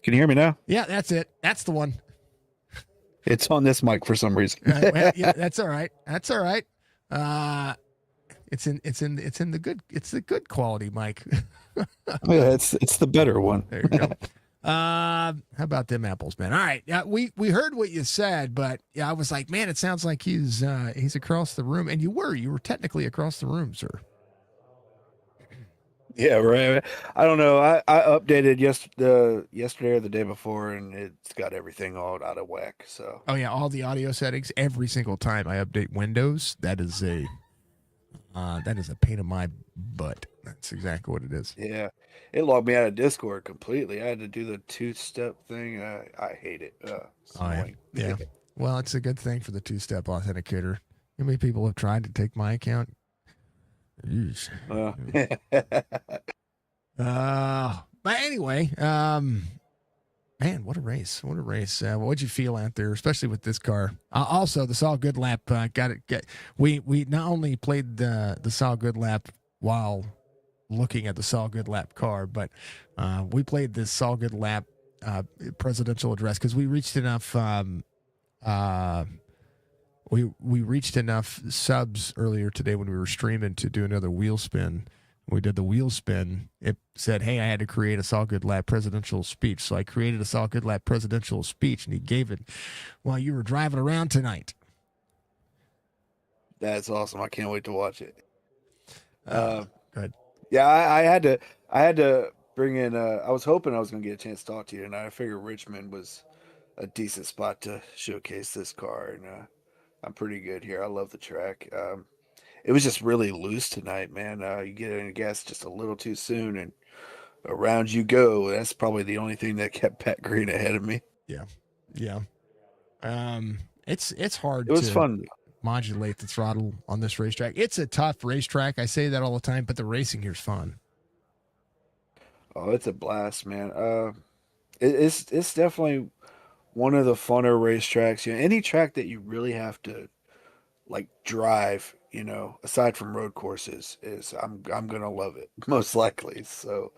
Can you hear me now? Yeah, that's it. That's the one. It's on this mic for some reason. Yeah, that's all right. That's all right. It's in the good quality mic. Yeah, it's the better one. There you go. How about them apples, man? All right. Yeah, we heard what you said, but yeah, I was like, man, it sounds like he's across the room, and you were technically across the room, sir. Yeah, right. I don't know. I updated yesterday or the day before, and it's got everything all out of whack. So Oh yeah, all the audio settings every single time I update Windows. That is a pain in my butt. That's exactly what it is. yeah, it logged me out of Discord completely. I had to do the two-step thing. I hate it. It's Oh yeah, annoying. yeah. Well, it's a good thing for the two-step authenticator. How many people have tried to take my account? Yeesh. But anyway, man, what a race! What a race! What'd you feel out there, especially with this car? Also, the Saul Good Lap got it. We not only played the Saul Good Lap while looking at the Saul Good Lap car, but we played this Saul Good Lap presidential address because we reached enough. We reached enough subs earlier today when we were streaming to do another wheel spin. We did the wheel spin. It said, hey, I had to create a Saul Good Lap presidential speech. So I created a Saul Good Lap presidential speech, and he gave it while you were driving around tonight. That's awesome. I can't wait to watch it. Good. Yeah, I had to bring in. I was hoping I was going to get a chance to talk to you tonight. I figured Richmond was a decent spot to showcase this car, and I'm pretty good here. I love the track. It was just really loose tonight, man. You get in gas just a little too soon, and around you go. That's probably the only thing that kept Pat Green ahead of me. Yeah. It's hard It was to fun. modulate the throttle on this racetrack. It's a tough racetrack. I say that all the time, but the racing here's fun. Oh, it's a blast, man. It's definitely one of the funner racetracks. You know, any track that you really have to like drive, you know, aside from road courses, is I'm gonna love it most likely. So,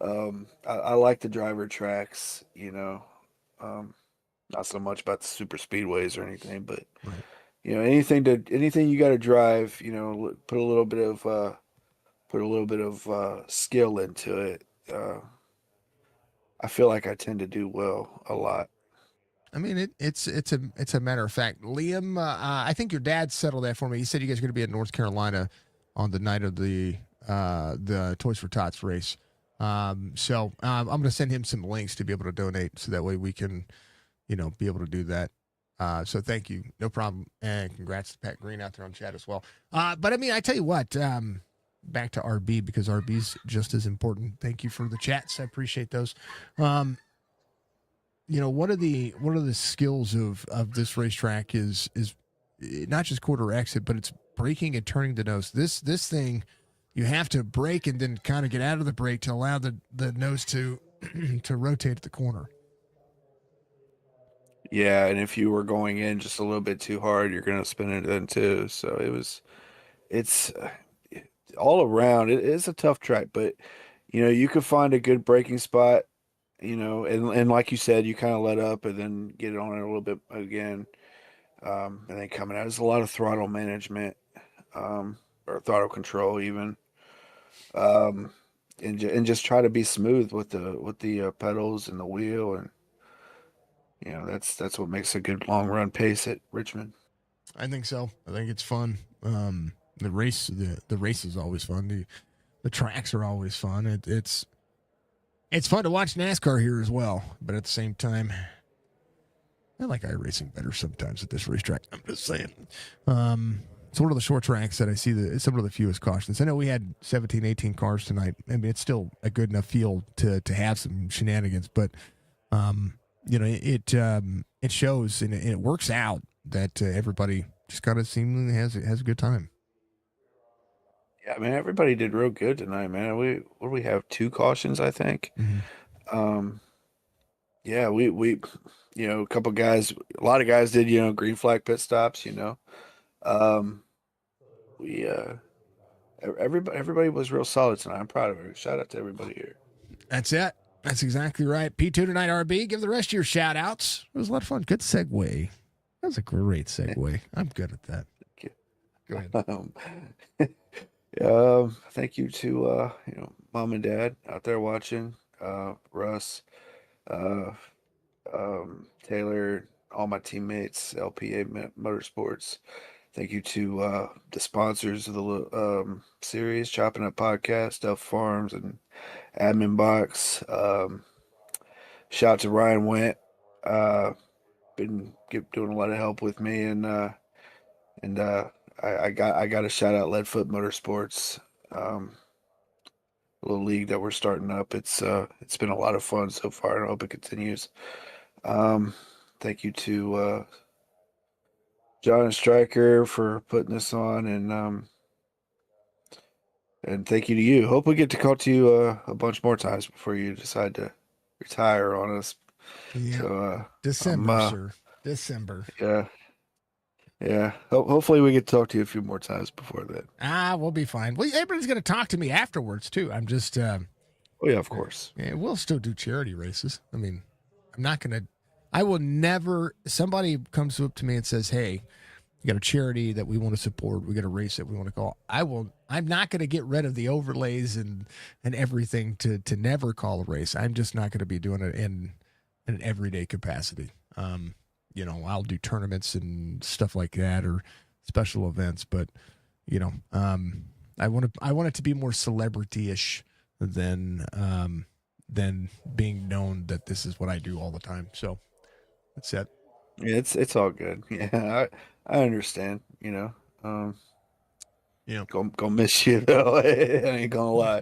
I like the driver tracks, you know, not so much about the super speedways or anything, but Right. you know, anything you got to drive, you know, put a little bit of skill into it. I feel like I tend to do well a lot. I mean, it's a matter of fact. Liam, I think your dad settled that for me. He said you guys are going to be in North Carolina on the night of the Toys for Tots race. So I'm going to send him some links to be able to donate, so that way we can, be able to do that. So thank you, no problem, and congrats to Pat Green out there on chat as well. But I mean, I tell you what. Back to RB, because RB's just as important. Thank you for the chats. I appreciate those. One of the skills of this racetrack is not just quarter exit, but it's braking and turning the nose. This thing, you have to brake and then kind of get out of the brake to allow the nose to to rotate at the corner. Yeah, and if you were going in just a little bit too hard, you're gonna spin it then too. So it's all around. It is a tough track, but you could find a good braking spot. And like you said, you kind of let up and then get it on it a little bit again, and then coming out. There's a lot of throttle management, or throttle control even, and just try to be smooth with the pedals and the wheel, and that's what makes a good long run pace at Richmond. I think so. I think it's fun. The race is always fun. The tracks are always fun. It's fun to watch NASCAR here as well, but at the same time, I like iRacing better sometimes at this racetrack. I'm just saying. It's one of the short tracks that I see some of the fewest cautions. I know we had 17, 18 cars tonight. I mean, it's still a good enough field to have some shenanigans, but it shows and it works out that everybody just kind of seemingly has a good time. Yeah, man, everybody did real good tonight, man. What do we have? 2 cautions, I think. Mm-hmm. yeah, we a couple guys, a lot of guys did green flag pit stops. Um, we everybody was real solid tonight. I'm proud of it. Shout out to everybody here. That's it. That's exactly right. P2 tonight, RB. Give the rest of your shout outs. It was a lot of fun. Good segue. That was a great segue. I'm good at that. Go ahead. Thank you to mom and dad out there watching, Russ, uh, Taylor, all my teammates, LPA Motorsports. Thank you to the sponsors of the series, Chopp'n Up Podcast, Elf Farms, and Admin Box. Shout out to Ryan Went. Been doing a lot of help with me, and I got a shout out Leadfoot Motorsports, a little league that we're starting up. It's been a lot of fun so far, and I hope it continues. Thank you to John and Stryker for putting this on, and thank you to you. Hope we get to talk to you a bunch more times before you decide to retire on us. Yeah. So December, sir. December. Yeah. Yeah. Hopefully we get to talk to you a few more times before that. We'll be fine. Well, everybody's going to talk to me afterwards, too. I'm just. Oh, yeah, of course. Yeah, we'll still do charity races. I mean, I'm not going to. I will never. Somebody comes up to me and says, hey, you got a charity that we want to support. We got a race that we want to call. I'm not going to get rid of the overlays and everything to never call a race. I'm just not going to be doing it in an everyday capacity. I'll do tournaments and stuff like that or special events, but I want it to be more celebrity-ish than being known that this is what I do all the time. So that's it. Yeah, it's all good. Yeah, I understand. Gonna miss you though. I ain't gonna lie.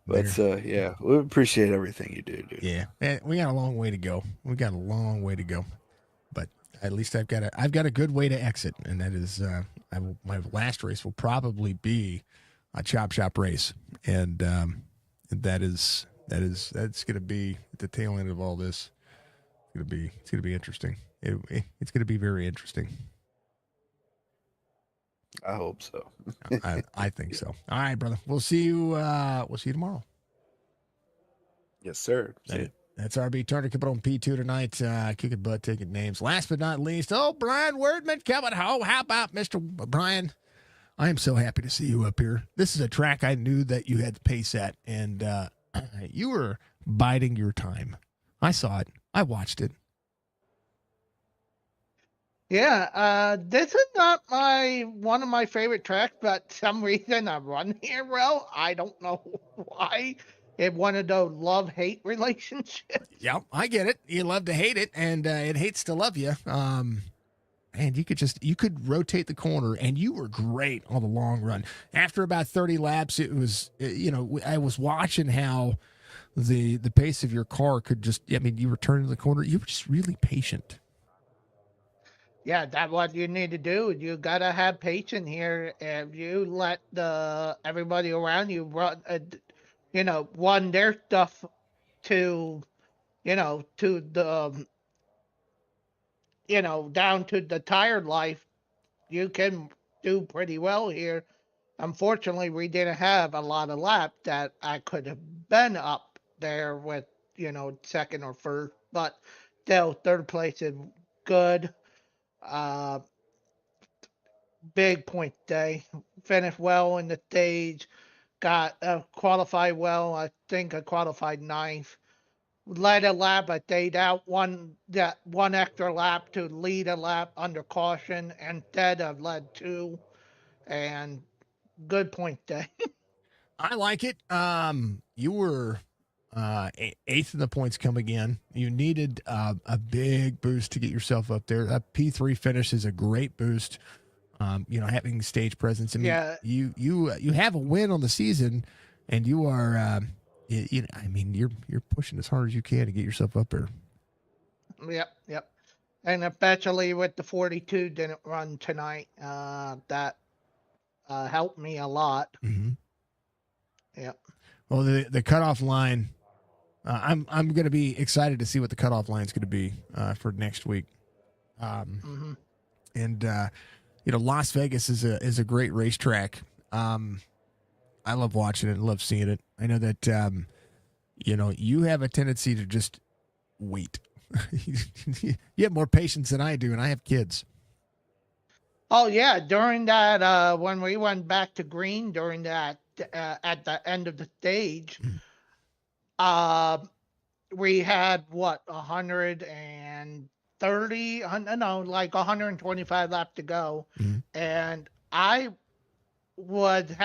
But yeah, we appreciate everything you do, dude. Yeah, and we got a long way to go. But at least I've got a good way to exit, and that is my last race will probably be a chop shop race, and that's going to be at the tail end of all this. It's going to be interesting. It's going to be very interesting. I hope so. I think so. All right, brother. We'll see you tomorrow. Yes, sir. That's RB Turner coming on P2 tonight. Kicking butt, taking names. Last but not least, Brian Wordman coming home. How about Mr. Brian? I am so happy to see you up here. This is a track I knew that you had the pace at, and you were biding your time. I saw it. I watched it. Yeah, this is not one of my favorite tracks, but some reason I run here. Well, I don't know why. It's one of those love-hate relationships. Yeah, I get it. You love to hate it, and it hates to love you. And you could rotate the corner, and you were great on the long run. After about 30 laps, it was I was watching how the pace of your car could just. I mean, you were turning the corner. You were just really patient. Yeah, that's what you need to do. You gotta have patience here. If you let everybody around you run, run their stuff to, to the, down to the tired life, you can do pretty well here. Unfortunately, we didn't have a lot of laps that I could have been up there with, second or first, but still, third place is good. Big point day. Finished well in the stage. Got qualified well. I think I qualified ninth. Led a lap. I stayed out one extra lap to lead a lap under caution. Instead, I've led two, and good point day. I like it. You were eighth in the points coming in. You needed a big boost to get yourself up there. That P3 finish is a great boost. Having stage presence. I mean, Yeah. You have a win on the season, and you are. You're pushing as hard as you can to get yourself up there. Yep. And especially with the 42 didn't run tonight, that helped me a lot. Mm-hmm. Yep. Well, the cutoff line I'm going to be excited to see what the cutoff line is going to be for next week. And Las Vegas is a great racetrack. I love watching it. Love seeing it. I know that you have a tendency to just wait. You have more patience than I do, and I have kids. Oh yeah, during that when we went back to green during that at the end of the stage, uh, we had what 130, no, like 125 left to go, and I would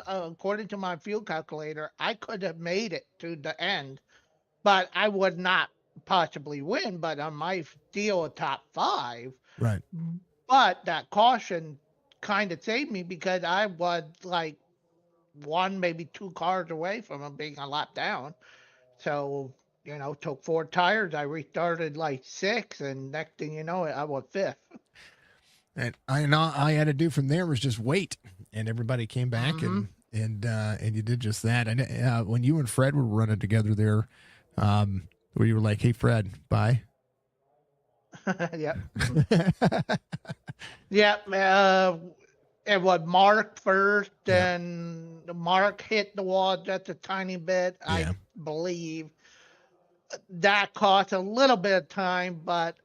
according to my fuel calculator, I could have made it to the end, but I would not possibly win. But I might steal a top five. Right. But that caution kind of saved me because I was like one, maybe two cars away from him being a lap down. So, took four tires. I restarted like six, and next thing you know, I was fifth. And all I had to do from there was just wait, and everybody came back, and you did just that. And when you and Fred were running together there, where you were like, "Hey, Fred, bye." Yep. Yep. It was Mark first, and Mark hit the wall just a tiny bit. Yeah. I believe that cost a little bit of time, but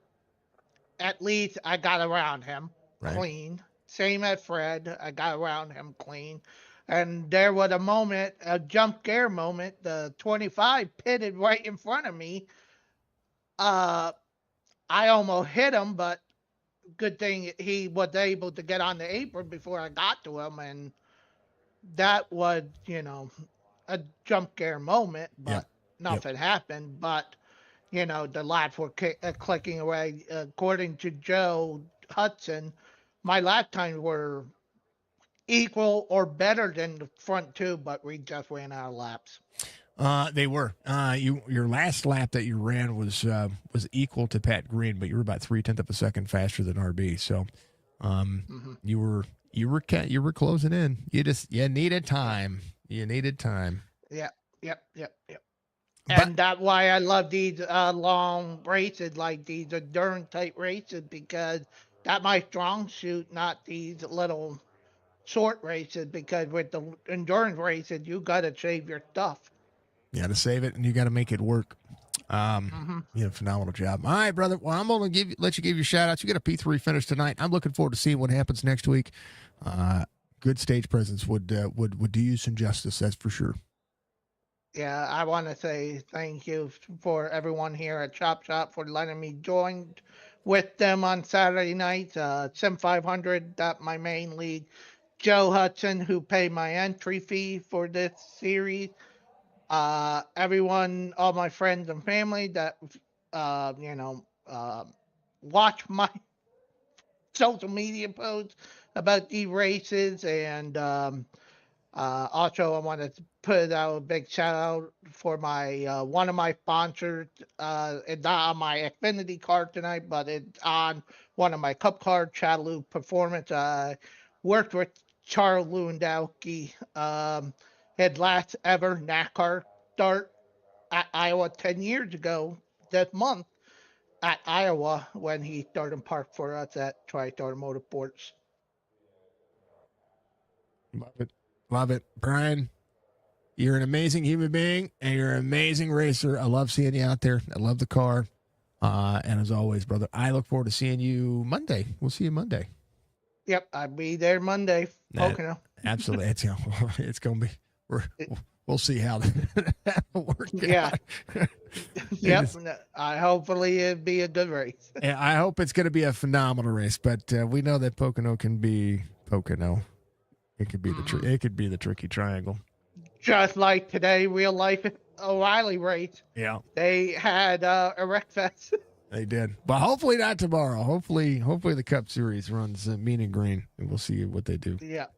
at least I got around him clean. Same as Fred, I got around him clean. And there was a jump scare moment. The 25 pitted right in front of me. I almost hit him, but good thing he was able to get on the apron before I got to him, and that was, a jump scare moment, but nothing happened. But the laps were clicking away. According to Joe Hudson, my lap times were equal or better than the front two, but we just ran out of laps. They were. Your last lap that you ran was equal to Pat Green, but you were about 0.3 of a second faster than RB. So, you were closing in. You needed time. You needed time. Yep. And that's why I love these long races, like these endurance type races, because that's my strong suit, not these little short races. Because with the endurance races, you gotta save your stuff. You got to save it, and you got to make it work. Phenomenal job. All right, brother. Well, I'm going to let you give your shout outs. You got a P3 finish tonight. I'm looking forward to seeing what happens next week. Good stage presence would do you some justice, that's for sure. Yeah, I want to say thank you for everyone here at Chop Shop for letting me join with them on Saturday night. Sim 500, that's my main league. Joe Hudson, who paid my entry fee for this series. Everyone, all my friends and family that, watch my social media posts about these races. And also, I want to put out a big shout out for my one of my sponsors. It's not on my Xfinity card tonight, but it's on one of my Cup card, Chattanooga Performance. I worked with Charles Lewandowski. His last ever NASCAR start at Iowa 10 years ago this month at Iowa when he started park for us at TriStar Motorsports. Love it. Brian, you're an amazing human being, and you're an amazing racer. I love seeing you out there. I love the car. And as always, brother, I look forward to seeing you Monday. We'll see you Monday. Yep, I'll be there Monday. Pocono. Absolutely. It's going to be... We'll see how that works Yeah. out. Yep. Hopefully it'll be a good race. Yeah, I hope it's going to be a phenomenal race, but we know that Pocono can be Pocono. It could be it could be the tricky triangle. Just like today, real life Orielly race. Yeah. They had a wreck fest. They did, but hopefully not tomorrow. Hopefully the Cup Series runs mean and green, and we'll see what they do. Yeah.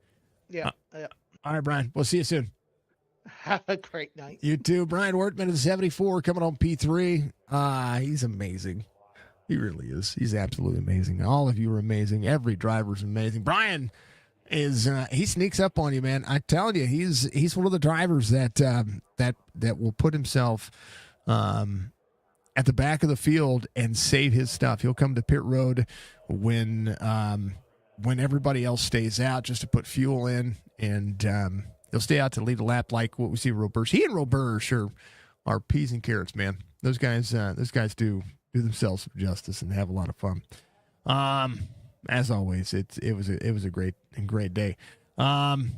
All right, Brian. We'll see you soon. Have a great night. You too. Brian Wortman of 74 coming on P3. He's amazing. He really is. He's absolutely amazing. All of you are amazing. Every driver's amazing. Brian, is he sneaks up on you, man. I tell you, he's one of the drivers that will put himself at the back of the field and save his stuff. He'll come to pit road when everybody else stays out just to put fuel in, and he'll stay out to lead a lap like what we see Roberge. He and Roberge are peas and carrots, man. Those guys do themselves some justice and have a lot of fun. As always, it was a great day. Some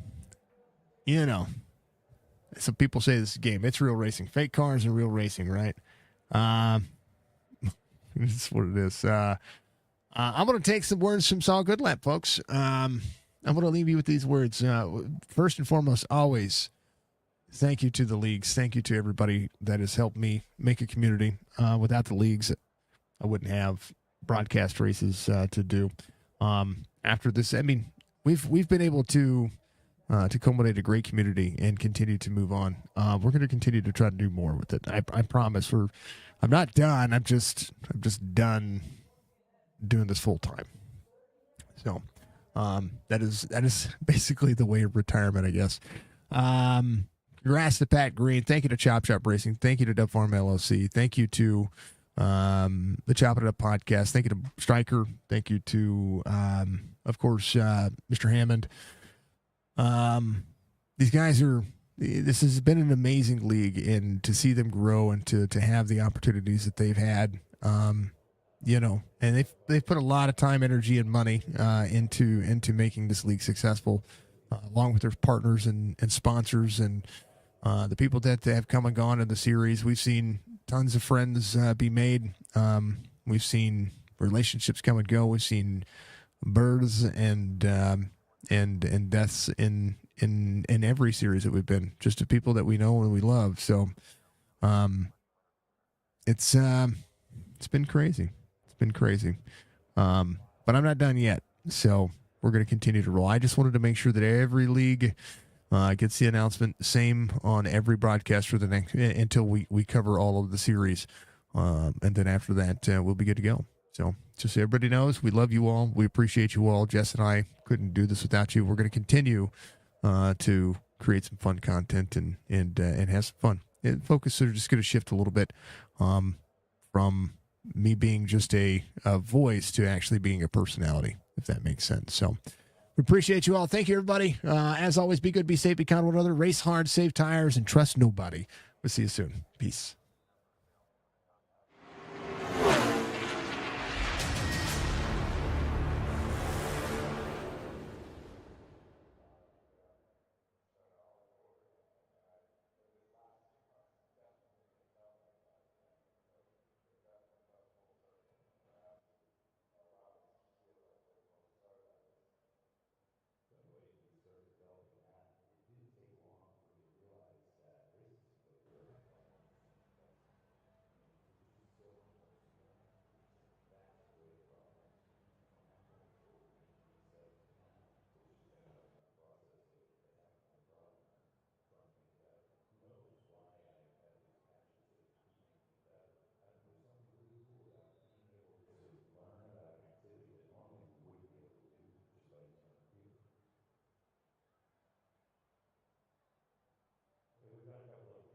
people say this is a game. It's real racing. Fake cars and real racing, right? This is what it is. I'm going to take some words from Saul Goodlap, folks. I'm going to leave you with these words. First and foremost, always thank you to the leagues. Thank you to everybody that has helped me make a community. Without the leagues, I wouldn't have broadcast races to do. After this, I mean, we've been able to culminate a great community and continue to move on. We're going to continue to try to do more with it. I promise. I'm not done. I'm just done doing this full time. So that is basically the way of retirement, I guess. Congrats to Pat Green. Thank you to Chop Shop Racing. Thank you to Dub Farm LLC. Thank you to the Chopp'n It Up podcast. Thank you to Stryker. Thank you to of course Mr. Hammond. These guys this has been an amazing league, and to see them grow and to have the opportunities that they've had, and they've put a lot of time, energy, and money into making this league successful, along with their partners and sponsors and the people that have come and gone in the series. We've seen tons of friends be made. We've seen relationships come and go. We've seen births and deaths in every series that we've been, just to people that we know and we love. So it's been crazy. It's been crazy. But I'm not done yet. So we're going to continue to roll. I just wanted to make sure that every league gets the announcement, same on every broadcast for the next, until we cover all of the series. And then after that, we'll be good to go. So just so everybody knows, we love you all. We appreciate you all. Jess and I couldn't do this without you. We're going to continue to create some fun content and have some fun. And focus are just going to shift a little bit from me being just a voice to actually being a personality, if that makes sense. So we appreciate you all. Thank you, everybody. As always, be good, be safe, be kind to one another, race hard, save tires, and trust nobody. We'll see you soon. Peace.